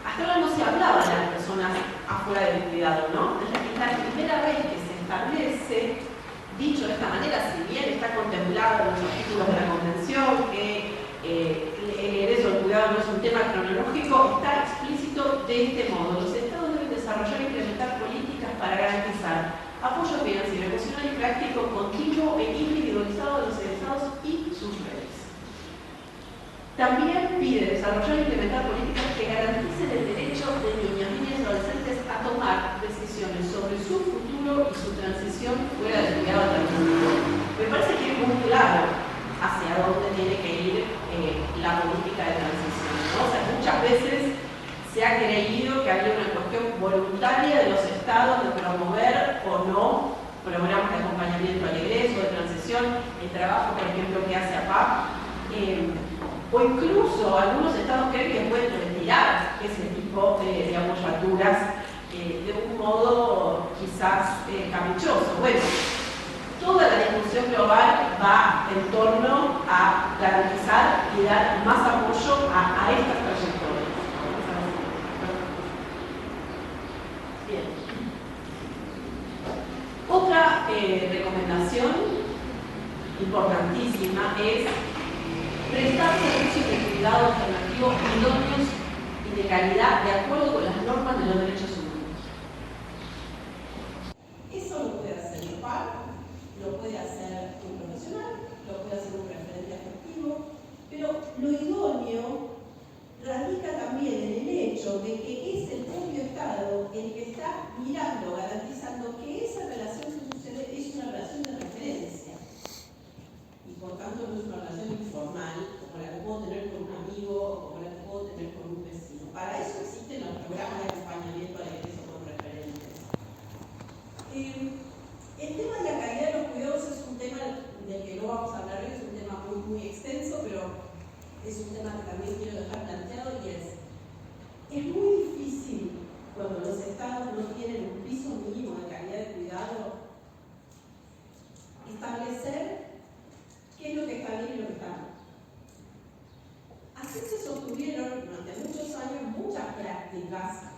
Hasta ahora no se hablaba de las personas afuera del cuidado, ¿no? Es la primera vez que se establece, dicho de esta manera, si bien está contemplado en los artículos de la Convención que el egreso del cuidado no es un tema cronológico, está explícito de este modo. Los Estados deben desarrollar e implementar políticas para garantizar profesional y práctico continuo e individualizado de los egresados y sus redes. También pide desarrollar e implementar políticas que garanticen el derecho de niñas, niñas y adolescentes a tomar decisiones sobre su futuro y su transición fuera del cuidado alternativo. Me parece que es muy claro hacia dónde tiene que ir la política de transición, ¿no? O sea, muchas veces se ha creído que había una cuestión voluntaria de los estados de promover o no programas de acompañamiento al egreso, de transición, el trabajo, por ejemplo, que hace APAP, o incluso algunos estados creen que pueden retirar ese tipo de apoyaturas de un modo quizás caprichoso. Bueno, toda la discusión global va en torno a garantizar y dar más apoyo a estas trayectorias. Bien. Otra recomendación importantísima es prestar servicios de cuidado alternativo idóneos y de calidad de acuerdo con las normas de los derechos humanos. Eso lo puede hacer el PAR, lo puede hacer un profesional, lo puede hacer un referente afectivo, pero lo idóneo radica también en el hecho de que es el propio Estado el que está mirando, garantizando que esa relación que sucede es una relación de referencia. Y por tanto no es una relación informal, como la que puedo tener con un amigo o como la que puedo tener con un vecino. Para eso existen los programas de acompañamiento al egreso con referentes. El tema de la calidad de los cuidados es un tema del que no vamos a hablar hoy, es un tema muy, muy extenso, pero es un tema que también quiero dejar planteado y es muy difícil cuando los estados no tienen un piso mínimo de calidad de cuidado establecer qué es lo que está bien y lo que está mal. Así se sostuvieron durante muchos años muchas prácticas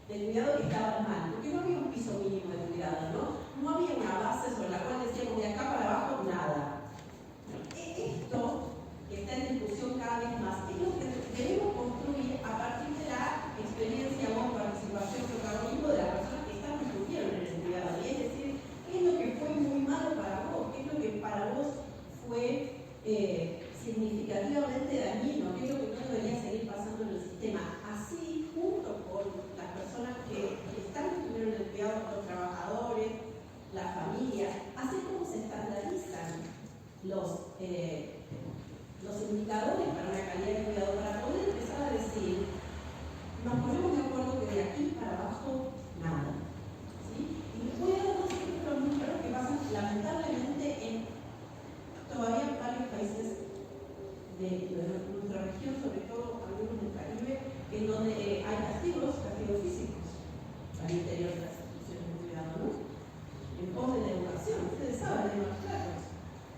de cuidado que estaban mal, porque no había un piso mínimo de cuidado, ¿no? No había una base sobre la cual decíamos de acá para abajo nada. Esto que está en discusión cada vez más es lo que debemos construir a partir de la experiencia o participación, protagonismo de las personas que están estuvieron en el cuidado. Y es decir, ¿qué es lo que fue muy malo para vos? ¿Qué es lo que para vos fue significativamente dañino? ¿Qué es lo que no debería seguir pasando en el sistema? Así, junto con las personas que estuvieron en el cuidado, los trabajadores, las familias, así como se estandarizan los indicadores para una calidad de cuidado, para poder empezar a decir, nos ponemos de acuerdo que de aquí para abajo nada. ¿Sí? Y les voy a dar dos ejemplos muy claros que pasan lamentablemente todavía en varios países de nuestra región, sobre todo algunos del Caribe, en donde hay castigos físicos al interior de las instituciones de cuidado, ¿no? En pos de la educación, ustedes saben, de los platos,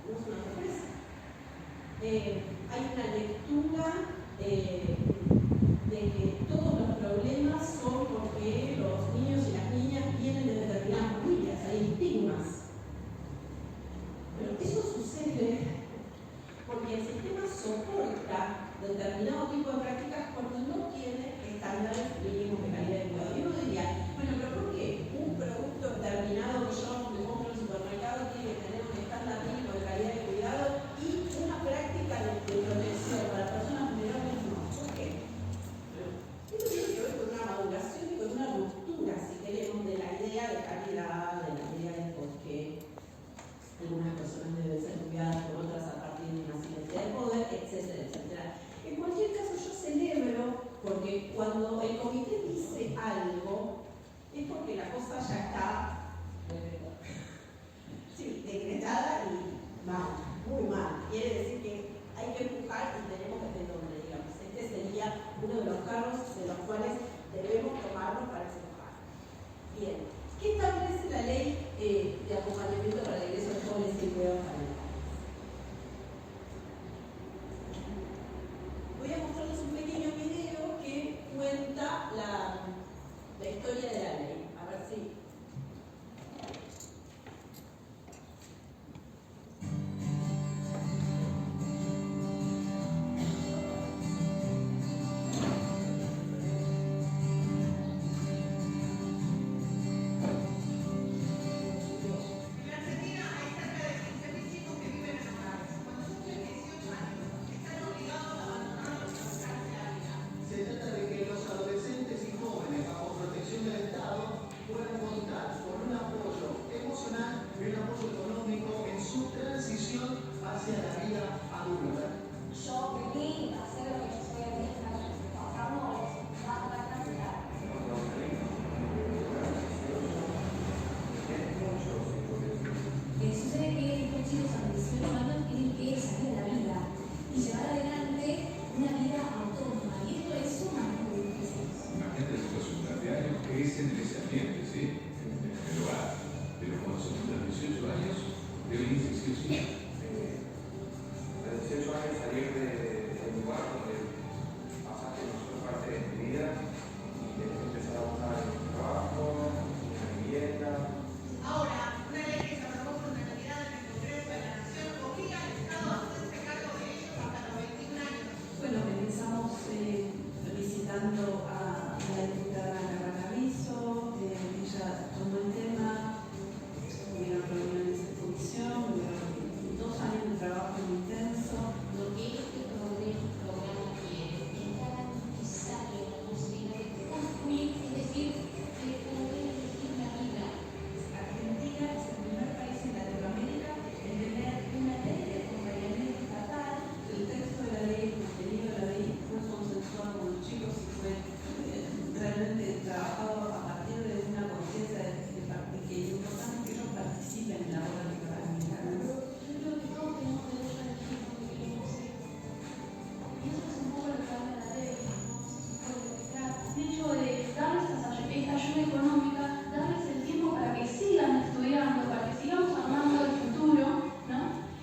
no es una sorpresa. Hay una lectura de que todos los problemas son porque los niños y las niñas vienen de determinadas familias, hay estigmas. Pero eso sucede porque el sistema soporta determinado tipo de prácticas cuando no tiene estándares mínimos de calidad de cuidado. Yo no diría, bueno, pero ¿por qué un producto determinado que yo me compro en el supermercado tiene que tener un estándar mínimo de calidad de cuidado y una práctica de protección para personas vulnerables no? ¿Por qué? Esto tiene que ver con una maduración y con una ruptura, si queremos, de la idea de calidad, de la idea de por qué algunas personas deben ser cuidadas por otras a partir de una simetría de poder, etcétera, etcétera. En cualquier caso, yo celebro porque cuando el comité dice algo es porque la cosa ya está decretada y mal, muy mal. Quiere decir que hay que empujar y tenemos que tener donde, digamos. Este sería uno de los carros de los cuales debemos tomarnos para empujar. Bien, ¿qué establece la ley de acompañamiento para el egreso de jóvenes y cuidados parentales? Voy a mostrarles un pequeño video que cuenta la historia de la ley. A ver si... felicitando a la diputada Ana Carrizo, ella tomó el tema, hubieron reuniones de comisión, hubieron 2 años de trabajo intenso. Lo que este programa quiere es dar necesario la posibilidad de construir, es decir, de poder elegir la vida. Argentina es el primer país en Latinoamérica en tener una ley de acompañamiento estatal. El texto de la ley, el contenido de la ley fue consensuado con los chicos y fue realmente trabajado a partir de una conciencia de que es importante que ellos participen en la política dominicana. Yo creo que todos tenemos derecho a elegir lo que queremos ser. Y eso es un poco lo que habla la ley, ¿no? El hecho de darles esta ayuda económica, darles el tiempo para que sigan estudiando, para que sigamos armando el futuro, ¿no?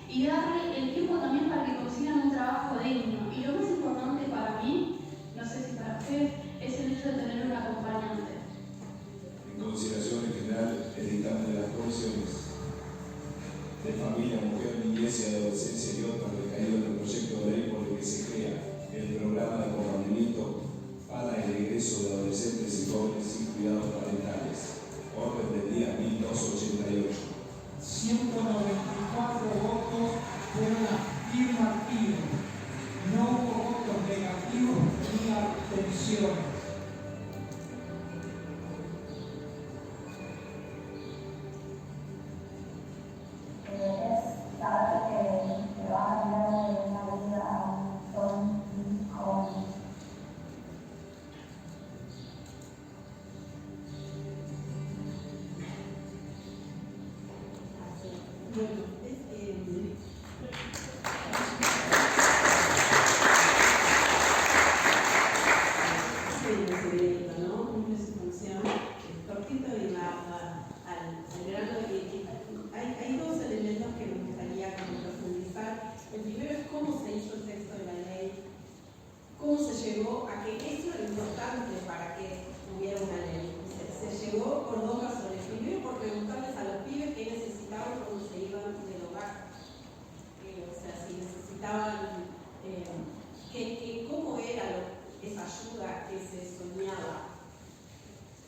Y darle el tiempo también para que consigan un trabajo digno. Y lo más importante para mí, no sé si para ustedes, es el hecho de tener un acompañante. En consideración en general, el dictamen de las comisiones de Familia, Mujer, Niñez y Adolescencia y otras recaído en el proyecto de ley por el que se crea el programa de acompañamiento para el egreso de adolescentes y jóvenes sin cuidados parentales. Orden del día 1288. 194 votos fueron afirmativos, no hubo votos negativos ni abstenciones. Es saber que va a cambiar una vida con jóvenes. Bueno, ¿no? Cumple su función, cortito y va al grano. Hay 2 elementos que me gustaría profundizar. El primero es cómo se hizo el texto de la ley, cómo se llegó a que esto era importante para que hubiera una ley. Se llegó por 2 razones. Primero, por preguntarles a los pibes qué necesitaban cuando se iban del hogar. O sea, si necesitaban, cómo era esa ayuda que se soñaba.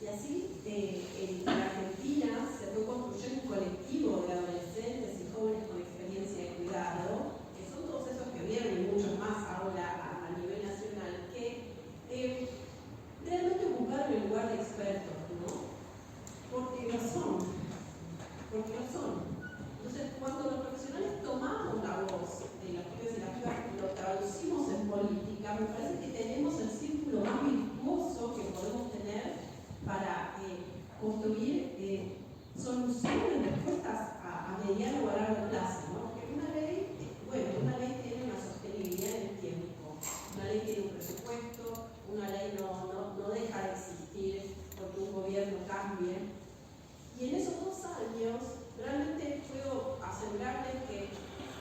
Y así, en Argentina se fue construyendo un colectivo de adolescentes y jóvenes con experiencia de cuidado, que son todos esos que vieron y muchos más ahora a nivel nacional, que realmente ocuparon el lugar de expertos, ¿no? Porque lo son. Entonces, cuando los profesionales tomamos la voz de los pibes y las pibas, lo traducimos en política, me parece que tenemos el círculo más virtuoso que podemos tener para construir soluciones, respuestas a mediano o a largo plazo, ¿no? Porque una ley tiene una sostenibilidad en el tiempo, una ley tiene un presupuesto, una ley no deja de existir porque un gobierno cambie. Y en esos 2 años realmente puedo asegurarles que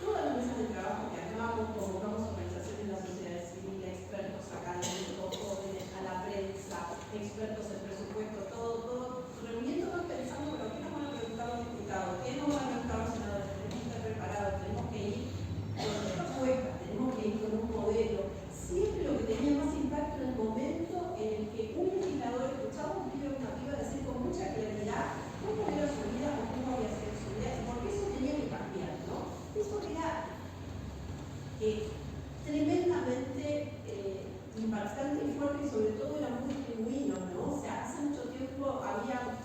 todas las mesas de trabajo que armamos, convocamos organizaciones de la sociedad civil, expertos académicos, jóvenes, a la prensa, expertos en presupuesto, todo reuniéndonos pensando, pero ¿qué nos van a preguntar los diputados? ¿Qué nos van a preguntar los senadores? Tenemos que estar preparados, tenemos que ir con otra apuesta, tenemos que ir con un modelo. Siempre lo que tenía más impacto en el momento en el que un legislador escuchaba un pibe o una piba decir con mucha claridad cómo era su vida o cómo había sido su vida, porque eso tenía que cambiar, ¿no? Eso era tremendamente impactante y fuerte, y sobre todo era muy genuino, ¿no? O sea, hace mucho tiempo había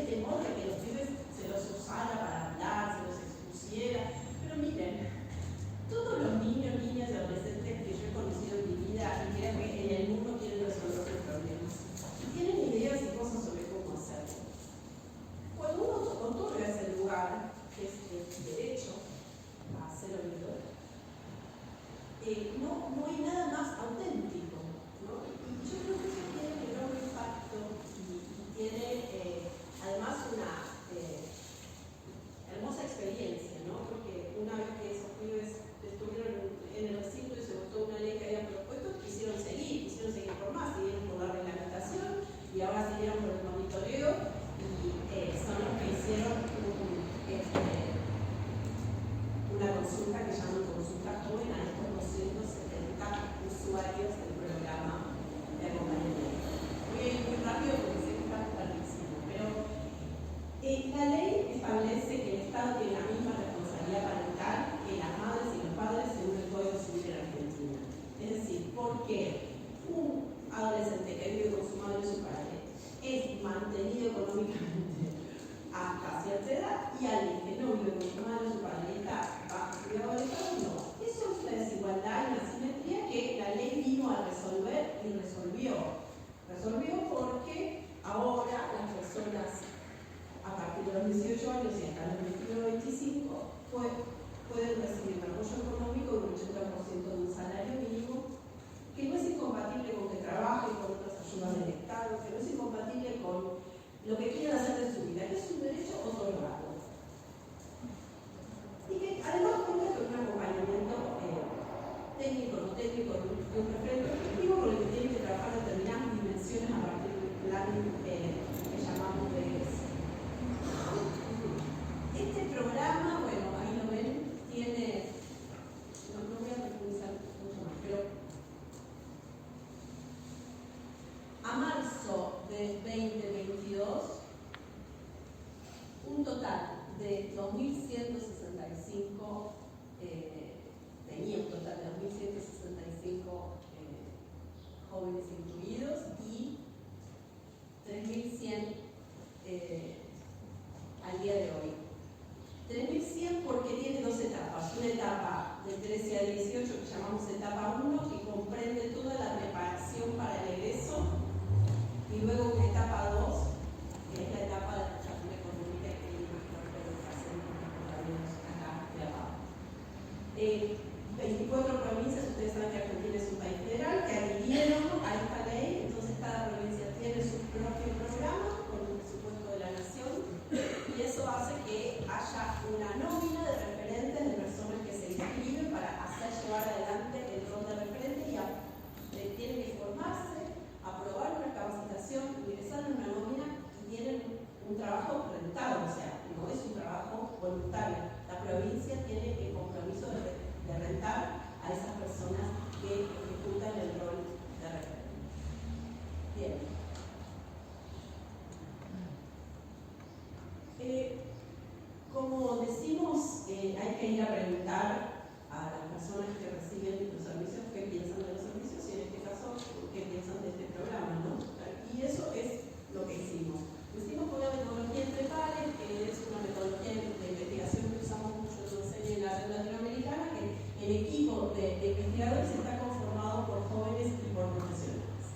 temor de que los pibes se los usara para hablar, se los expusiera, pero miren, todos los niños, niñas y adolescentes que yo he conocido en mi vida y creo que en el mundo quieren resolver sus problemas y tienen ideas y cosas sobre cómo hacerlo. Cuando uno otorga ese lugar, que es el derecho a ser oído, no hay nada más auténtico, ¿no? Y yo creo que eso tiene un enorme impacto y tiene además una hermosa experiencia, ¿no? Porque una vez que esos pibes estuvieron en el recinto y se votó una ley que habían propuesto, quisieron seguir por más, siguieron por la reglamentación y ahora siguieron por el monitoreo y son los que hicieron una consulta que llaman consulta joven a estos 270 usuarios del programa 18 años y hasta los 21 25 pueden recibir un apoyo económico de un 80% de un salario mínimo, que no es incompatible con que trabajen con otras ayudas del Estado, que no es incompatible con lo que quieran hacer de su vida, que es un derecho otorgado. Y que además cuenta con un acompañamiento técnico de un referente objetivo con el que tiene que trabajar determinadas dimensiones a partir del plan que llamamos DES. Este programa, bueno, ahí lo ven, tiene, no voy a profundizar mucho más, pero a marzo de 2022, un total de 2.165, tenía un total de 2.165 jóvenes incluidos y 3.100 al día de hoy. 3.100 porque tiene dos etapas. Una etapa de 13 a 18 que llamamos etapa 1, que comprende toda la preparación para el egreso, y luego una etapa 2, que es la etapa de la educación económica que imagino que hacen los compañeros acá de abajo. 24 provincias, ustedes saben que Argentina es un país federal, que adhirieron a esta ley, entonces cada provincia tiene su propio programa con el presupuesto de la nación, y eso hace que haya una nómina de referentes de personas que se inscriben para hacer llevar adelante el rol de referente y tienen que formarse, aprobar una capacitación, ingresar en una nómina y tienen un trabajo rentado, o sea, no es un trabajo voluntario. La provincia tiene el compromiso de rentar a esas personas que ejecutan el rol de referente. Bien. Como decimos, hay que ir a preguntar a las personas que reciben los servicios qué piensan de los servicios y en este caso qué piensan de este programa, ¿no? Y eso es lo que hicimos. Lo hicimos con una metodología entre pares, que es una metodología de investigación que usamos mucho en la red latinoamericana, que el equipo de investigadores está conformado por jóvenes y por profesionales.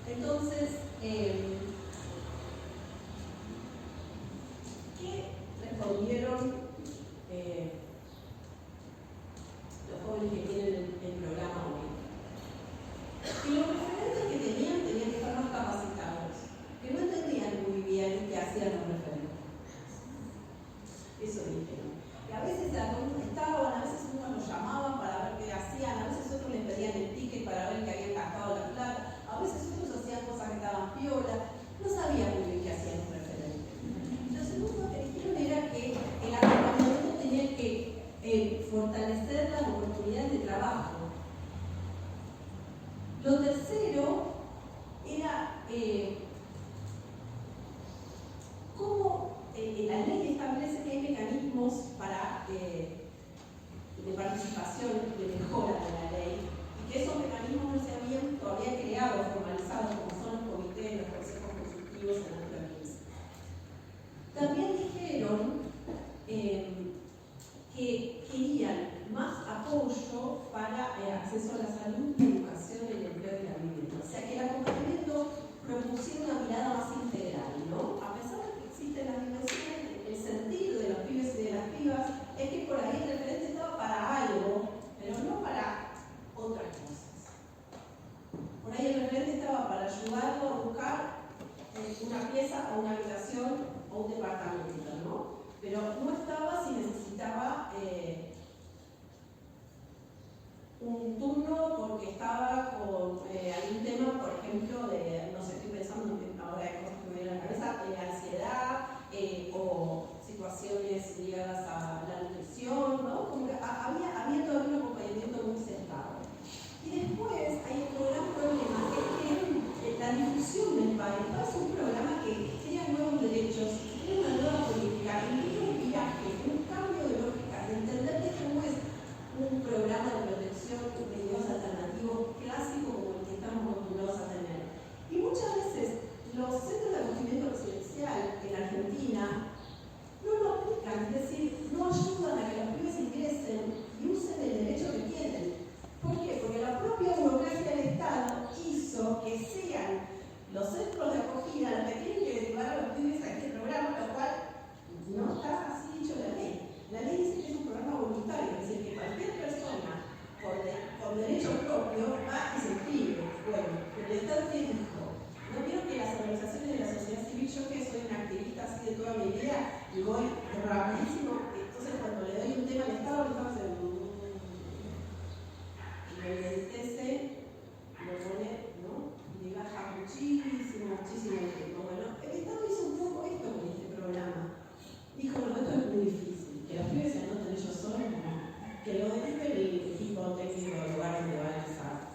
Entonces, ¿qué respondieron los jóvenes que tienen el programa hoy? Que los referentes que tenían que estar más capacitados, que no entendían muy bien qué hacían los referentes. Eso dijeron. Que a veces estaban, a veces unos los llamaban para ver qué hacían, a veces otros les pedían el ticket para ver que habían gastado la plata, a veces otros hacían cosas que estaban piola, no sabían muy bien qué hacían los referentes. Lo segundo que dijeron era que el acompañamiento tenía que fortalecer las oportunidades de trabajo. Lo tercero era cómo la ley establece que hay mecanismos para, de participación, de mejora de la ley, y que esos mecanismos no se habían todavía creado, formalizados, como son los comités, los consejos consultivos en las provincias. También dijeron que querían más apoyo para acceso a la salud, la educación, el empleo y la vivienda. O sea, que el acompañamiento propusiera una mirada más integral, ¿no? A pesar de que existen las dimensiones, el sentido de los pibes y de las pibas es que por ahí el referente estaba para algo, pero no para otras cosas. Por ahí el referente estaba para ayudarlo a buscar una pieza o una habitación o un departamento, ¿no? Pero no estaba si necesitaba un turno porque estaba con algún tema, por ejemplo, de, no sé, estoy pensando ahora de cosas que me vienen a la cabeza, de ansiedad o situaciones ligadas a la nutrición, ¿no? Como que había todo un acompañamiento muy centrado. Y después hay otro gran problema, que es que la difusión del país es un programa que crea nuevos derechos, crea una nueva política, implica un viraje, un cambio de lógica, de entender que esto no es un programa de protección de medios alternativos clásico como el que estamos acostumbrados a tener. Y muchas veces los centros de acogimiento residencial en Argentina no lo aplican, es decir, no mi idea y voy rapidísimo. Entonces cuando le doy un tema al Estado, estamos en lo lentece, lo pone, ¿no? Y baja muchísimo el tiempo. Bueno, el Estado hizo un poco esto con este programa. Dijo, no, esto es muy difícil, que los pibes se anoten ellos solos, que lo derive el equipo técnico del lugar donde va a empezar.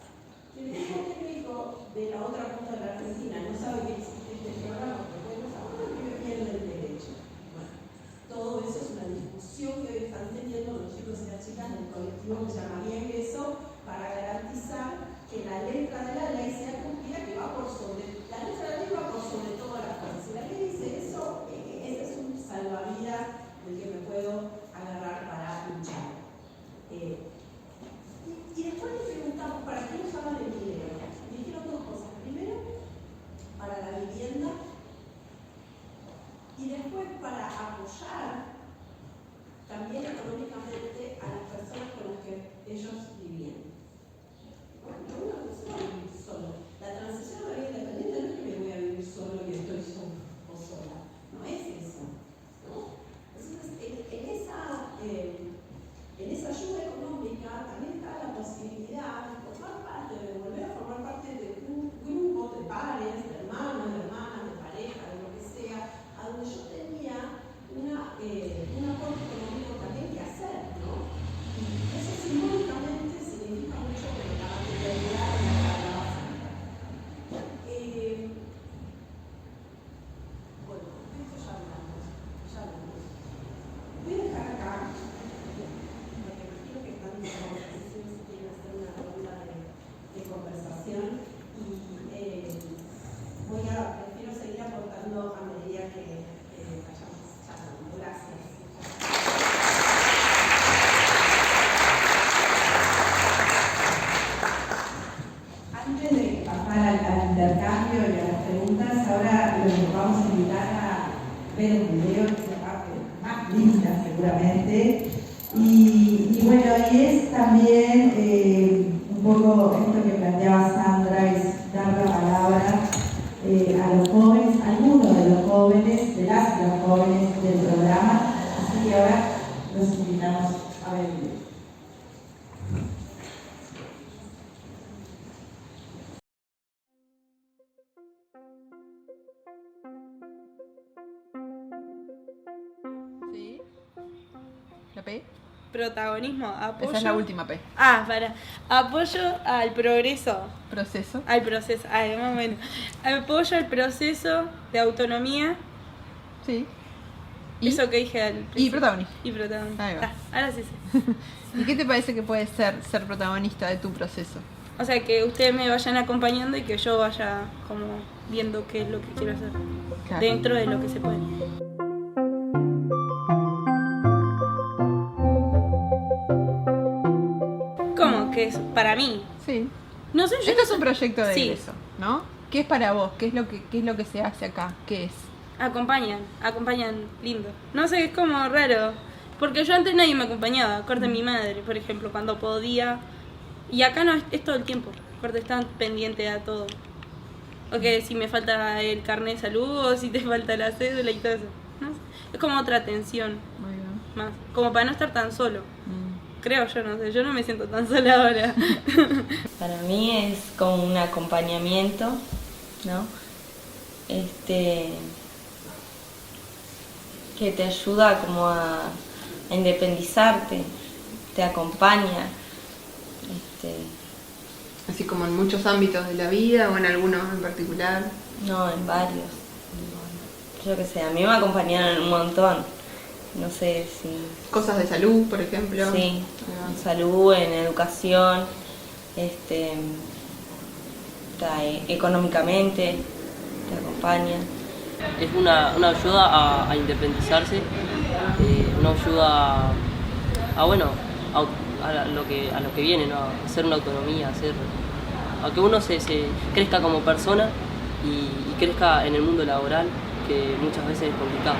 El equipo técnico de la otra punta de la Argentina no sabe que existe este programa, porque no sabe que pierde el derecho. Bueno, todo eso es una discusión que hoy están teniendo los chicos y las chicas del colectivo que se llama Bien Eso, para garantizar que la letra de la ley sea cumplida, que va por sobre, la letra de la ley va por sobre todas las cosas. Si la ley dice eso, ese es un salvavidas del que me puedo agarrar para luchar. Y después le preguntamos, ¿para qué usaban el dinero? Me dijeron dos cosas. Primero, para la vivienda, y después para apoyar también económicamente a las personas con las que ellos vivían. Bueno, una persona va a vivir solo. La transición a la vida independiente no es que me voy a vivir solo y estoy solo o sola. No es eso, ¿no? Entonces, en esa ayuda económica también está la posibilidad de formar parte, de volver a formar parte de un grupo de pares, de hermanos, de hermanas, de pareja, de lo que sea, a donde yo tenía un aporte económico también que hacer, ¿no? Y eso simbólicamente significa mucho que la materialidad de la carga básica. Bueno, de esto ya hablamos. Voy a dejar acá, porque imagino que están dispuestos si quieren hacer una ronda de conversación y prefiero seguir aportando a medida que vayamos charlando. Gracias. Antes de pasar al intercambio y a las preguntas, ahora los vamos a invitar a ver un video que será más linda seguramente. Y bueno, y es también un poco esto que planteaba Sandra, es dar la palabra a los jóvenes, a algunos de los jóvenes, de las y los jóvenes del programa. Así que ahora los invitamos a ver el video. Sí. ¿La P? Protagonismo, apoyo. Esa es la última P. Apoyo al progreso. Proceso. Al proceso, más o menos. Apoyo al proceso de autonomía. Sí. Eso que dije al principio. Y protagonista. Y protagonista. Ahí va. Ahora sí. ¿Y qué te parece que puede ser protagonista de tu proceso? O sea, que ustedes me vayan acompañando y que yo vaya como viendo qué es lo que quiero hacer. Claro. Dentro de lo que se puede. ¿Cómo? Que es para mí. Sí. No sé, yo Esto es un proyecto de Sí. egreso, ¿no? ¿Qué es para vos? ¿Qué es lo que se hace acá? ¿Qué es? acompañan lindo. No sé, es como raro. Porque yo antes nadie me acompañaba. Corte mi madre, por ejemplo, cuando podía. Y acá no, es todo el tiempo. Corte, están pendientes a todo. O que si me falta el carnet de salud o si te falta la cédula y todo eso. ¿No? Es como otra atención. Muy bien. Más. Como para no estar tan solo. Creo yo, no sé. Yo no me siento tan sola ahora. Para mí es como un acompañamiento, ¿no? Que te ayuda como a independizarte, te acompaña. Así como en muchos ámbitos de la vida o en algunos en particular. No, en varios. Yo qué sé, a mí me acompañaron un montón. No sé si... Cosas de salud, por ejemplo. Sí, en salud, en educación, económicamente, te acompañan. Es una ayuda a independizarse, una ayuda a lo que viene, ¿no? A hacer una autonomía, a que uno se crezca como persona y crezca en el mundo laboral, que muchas veces es complicado.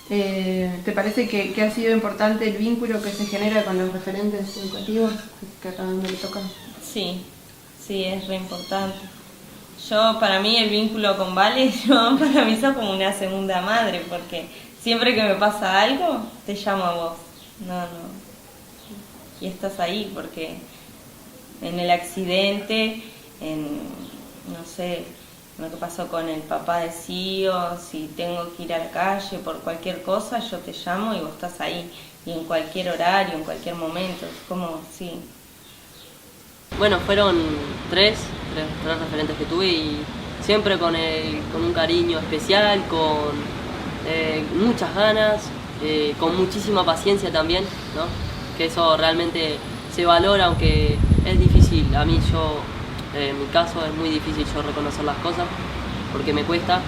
¿Te parece que ha sido importante el vínculo que se genera con los referentes educativos que a cada uno le tocan? Sí, Sí, es re importante. Para mí el vínculo con Vale, para mí sos como una segunda madre, porque siempre que me pasa algo, te llamo a vos. No. Y estás ahí, porque en el accidente, no sé, lo que pasó con el papá de Sio, si tengo que ir a la calle por cualquier cosa, yo te llamo y vos estás ahí. Y en cualquier horario, en cualquier momento, es como, sí. Bueno, fueron tres referentes que tuve y siempre con un cariño especial, con muchas ganas, con muchísima paciencia también, ¿no? Que eso realmente se valora, aunque es difícil. A mí, en mi caso, es muy difícil yo reconocer las cosas porque me cuesta,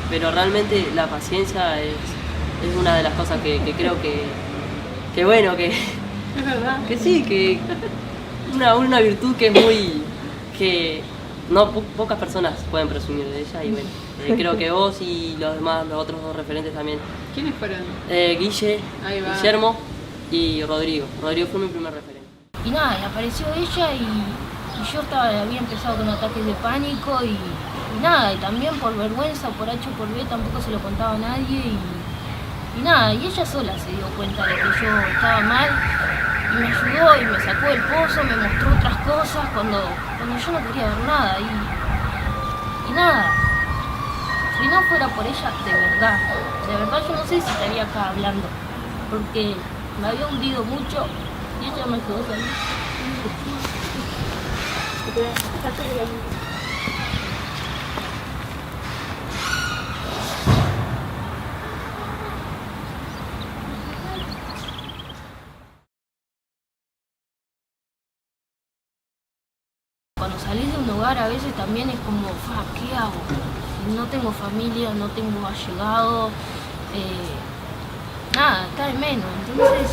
pero realmente la paciencia es una de las cosas que creo que bueno, que es verdad. Que sí, que una virtud que es muy, que no pocas personas pueden presumir de ella, y bueno, creo que vos y los otros dos referentes también. ¿Quiénes fueron? Guillermo y Rodrigo. Rodrigo fue mi primer referente. Y nada, y apareció ella y yo había empezado con ataques de pánico y nada, y también por vergüenza, por H o por B, tampoco se lo contaba a nadie y nada, y ella sola se dio cuenta de que yo estaba mal y me ayudó y me sacó del pozo, me mostró otras cosas cuando yo no quería ver nada y nada, si no fuera por ella, de verdad yo no sé si estaría acá hablando, porque me había hundido mucho y ella me ayudó a salir. Cuando salís de un hogar a veces también es como, ¿qué hago? No tengo familia, no tengo allegados, nada, está de menos. Entonces,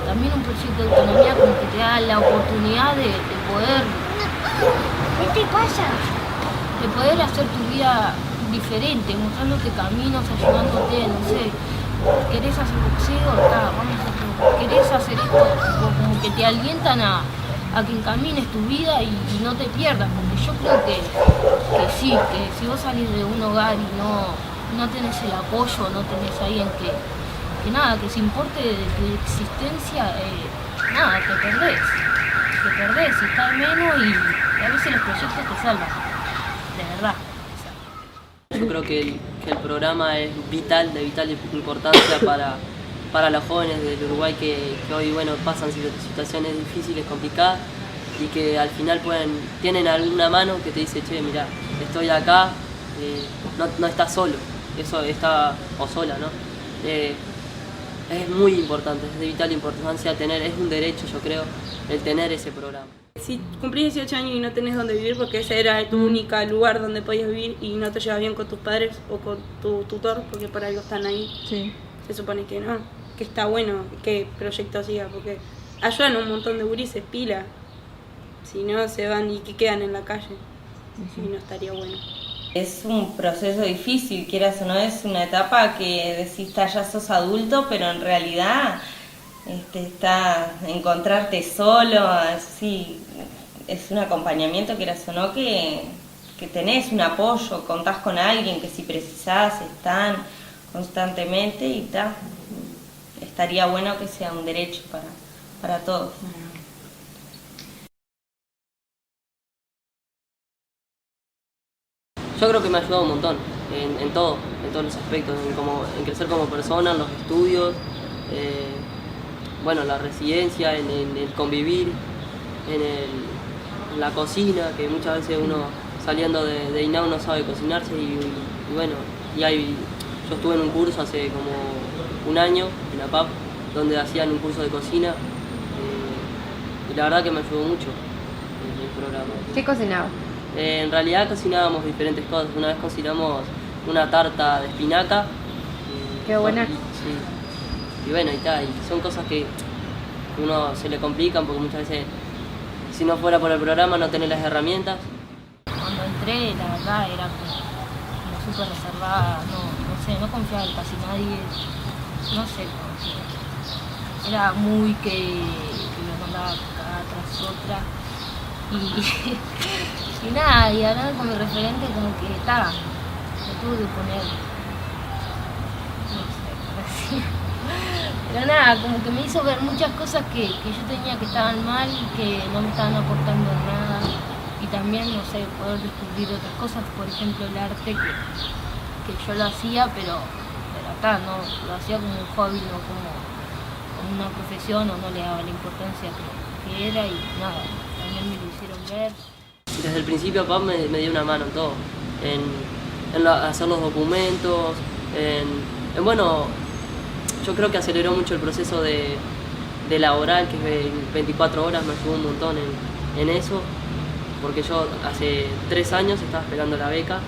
también un proyecto de autonomía como que te da la oportunidad de poder... ¿Qué te pasa? De poder hacer tu vida diferente, mostrándote caminos, ayudándote, no sé. ¿Querés hacer boxeo? Vamos a hacerlo. ¿Querés hacer esto? Como que te alientan a que encamines tu vida y no te pierdas, porque yo creo que sí, que si vos salís de un hogar y no tenés el apoyo, no tenés alguien que nada, que se importe de tu existencia, nada, te perdés, y está de menos y a veces los proyectos te salvan, de verdad. Yo creo que el programa es de vital importancia para los jóvenes del Uruguay que hoy pasan situaciones difíciles, complicadas, y que al final tienen alguna mano que te dice, che, mirá, estoy acá, no estás solo, eso está, o sola, ¿no? Es muy importante, es de vital importancia es un derecho, yo creo, el tener ese programa. Si cumplís 18 años y no tenés dónde vivir, porque ese era tu único lugar donde podías vivir y no te llevas bien con tus padres o con tu tutor, porque por algo están ahí, sí. Se supone que no, que está bueno que el proyecto siga, porque ayudan a un montón de gurises, pila. Si no, se van y que quedan en la calle, y no estaría bueno. Es un proceso difícil, quieras o no, es una etapa que decís, ya sos adulto, pero en realidad está encontrarte solo, sí, es un acompañamiento, quieras o no, que tenés un apoyo, contás con alguien que si precisás están constantemente y estaría bueno que sea un derecho para todos. Yo creo que me ha ayudado un montón, en todos los aspectos, en crecer como persona, en los estudios, la residencia, en el convivir, en la cocina, que muchas veces uno saliendo de INAU no sabe cocinarse yo estuve en un curso hace como un año en la PAP, donde hacían un curso de cocina, y la verdad que me ayudó mucho el programa. ¿Qué cocinabas? En realidad cocinábamos diferentes cosas. Una vez cocinamos una tarta de espinaca. Qué buena. Sí. Y son cosas que uno se le complican porque muchas veces, si no fuera por el programa, no tenés las herramientas. Cuando entré, la verdad, era como súper reservada, no confiaba en casi nadie, no sé, era muy que me mandaba cada tras otra. Y nada, y hablando con mi referente como que estaba, me tuve que poner, no sé, así. Pero nada, como que me hizo ver muchas cosas que yo tenía que estaban mal y que no me estaban aportando nada. Y también, no sé, poder descubrir otras cosas, por ejemplo el arte, que yo lo hacía, pero acá no, lo hacía como un hobby, no como una profesión, o no le daba la importancia que era, y nada, también me lo hicieron ver. Desde el principio papá me dio una mano en todo, en hacer los documentos, bueno, yo creo que aceleró mucho el proceso de laboral, que es 24 horas, me ayudó un montón en eso, porque yo hace 3 años estaba esperando la beca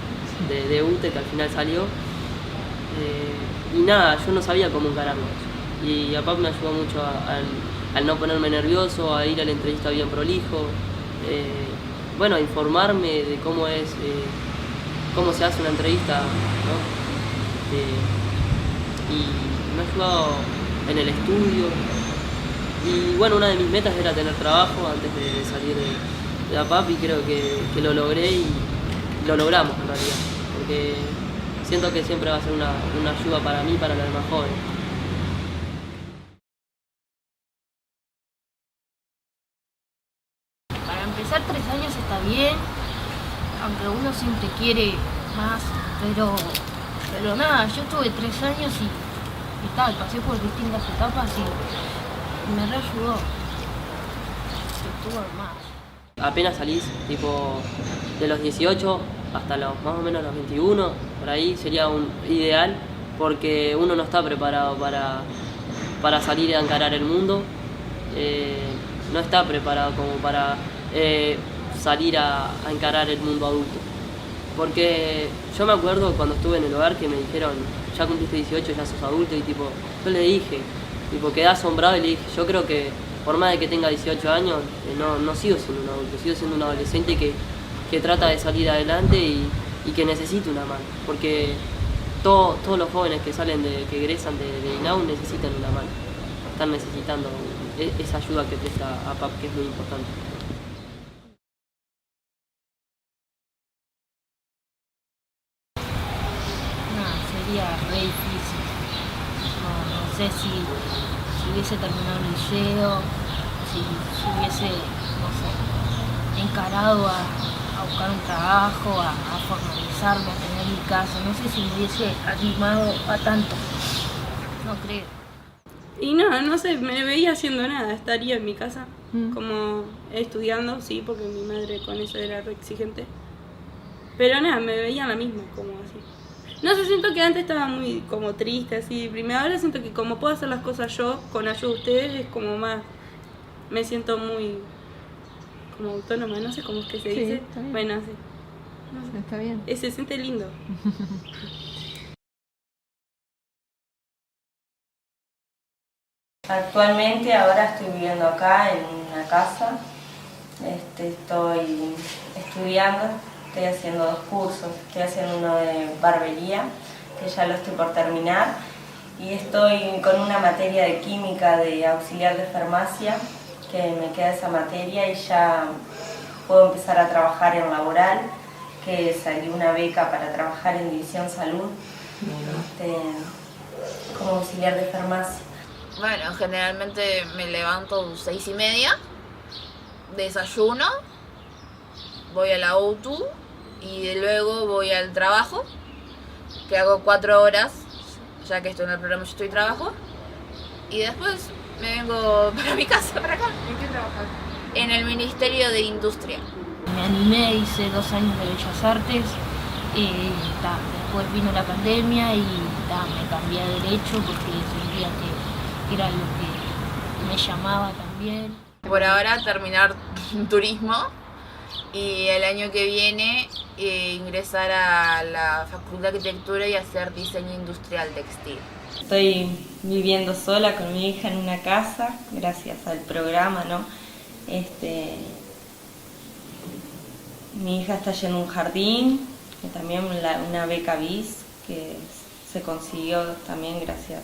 de UTE, que al final salió, y nada, yo no sabía cómo encararlo. Y papá me ayudó mucho al no ponerme nervioso, a ir a la entrevista bien prolijo, bueno, a informarme de cómo se hace una entrevista, ¿no? Y me ha ayudado en el estudio. Y bueno, una de mis metas era tener trabajo antes de salir de APAP, y creo que lo logré, y lo logramos en realidad, porque siento que siempre va a ser una ayuda para mí, para los demás jóvenes. Para empezar, 3 años está bien, aunque uno siempre quiere más, pero nada, yo tuve 3 años y tal, pasé por distintas etapas y me reayudó. Estuvo más. Apenas salís, tipo, de los 18 hasta más o menos los 21, por ahí sería un ideal, porque uno no está preparado para salir a encarar el mundo, no está preparado como para salir a encarar el mundo adulto. Porque yo me acuerdo cuando estuve en el hogar que me dijeron, ya cumpliste 18, ya sos adulto, y tipo, yo le dije, tipo, quedé asombrado y le dije, yo creo que por más de que tenga 18 años, no sigo siendo un adulto, sigo siendo un adolescente que trata de salir adelante y que necesita una mano. Porque todos los jóvenes que que egresan de INAU necesitan una mano, están necesitando esa ayuda que presta APAP, que es muy importante. Sería re difícil. No sé si hubiese terminado el liceo, si hubiese, no sé, encarado a buscar un trabajo, a formalizarme, a tener mi casa. No sé si me hubiese animado a tanto. No creo. Y no sé, me veía haciendo nada, estaría en mi casa, como estudiando, sí, porque mi madre con eso era re exigente. Pero nada, me veía la misma, como así. No sé, siento que antes estaba muy como triste, así, primero. Ahora siento que como puedo hacer las cosas yo, con ayuda de ustedes, es como más, me siento muy como autónoma, no sé cómo es que se dice. Está bien. Bueno, sí. No sé. Está bien. Se siente lindo. Actualmente ahora estoy viviendo acá en una casa, estoy estudiando, estoy haciendo 2 cursos, estoy haciendo uno de barbería, que ya lo estoy por terminar, y estoy con una materia de química de auxiliar de farmacia, que me queda esa materia y ya puedo empezar a trabajar en laboral, que salió una beca para trabajar en División Salud, como auxiliar de farmacia. Bueno, generalmente me levanto 6:30, desayuno, voy a la auto y luego voy al trabajo, que hago 4 horas, ya que estoy en el programa yo estoy trabajo, y después me vengo para mi casa, para acá. ¿En qué trabajas? En el Ministerio de Industria. Me animé, hice 2 años de Bellas Artes, después vino la pandemia y me cambié a Derecho porque sentía que era lo que me llamaba también. Por ahora terminar turismo y el año que viene ingresar a la Facultad de Arquitectura y hacer diseño industrial textil. Estoy viviendo sola con mi hija en una casa, gracias al programa, ¿no? Mi hija está yendo a un jardín, que también una beca BIS que se consiguió también gracias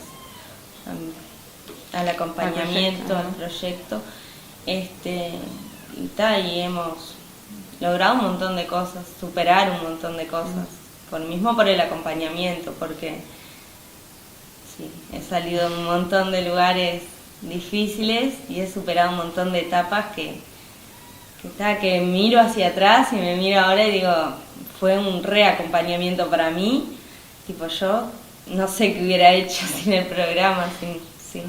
al acompañamiento, al proyecto. y hemos logrado un montón de cosas, superar un montón de cosas, por el acompañamiento, porque sí, he salido de un montón de lugares difíciles y he superado un montón de etapas que miro hacia atrás y me miro ahora y digo, fue un reacompañamiento para mí, tipo yo no sé qué hubiera hecho sin el programa, sí.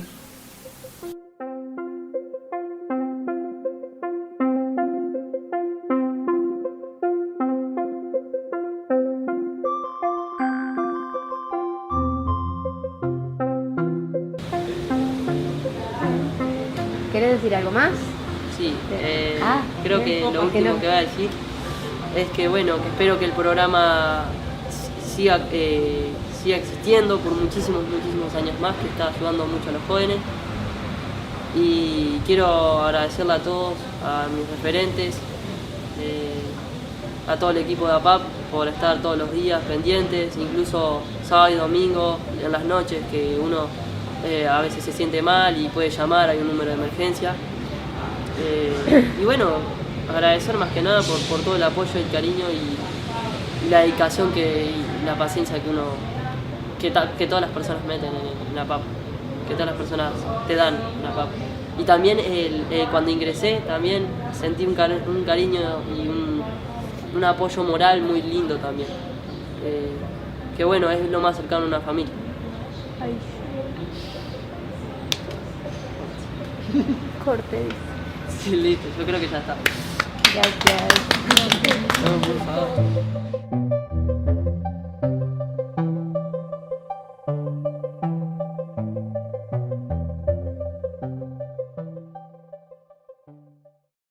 ¿Querés decir algo más? Sí, creo que lo último que voy a decir es que bueno, que espero que el programa siga existiendo por muchísimos años más, que está ayudando mucho a los jóvenes. Y quiero agradecerle a todos, a mis referentes, a todo el equipo de APAP por estar todos los días pendientes, incluso sábado y domingo, en las noches que uno a veces se siente mal y puede llamar, hay un número de emergencia. Y bueno, agradecer más que nada por todo el apoyo, el cariño y la dedicación y la paciencia que todas las personas meten en la PAP, que todas las personas te dan en la PAP. Y también cuando ingresé también sentí un cariño y un apoyo moral muy lindo también, que bueno, es lo más cercano a una familia. Ay. Corte. Sí, listo, yo creo que ya está. Gracias. No, por favor.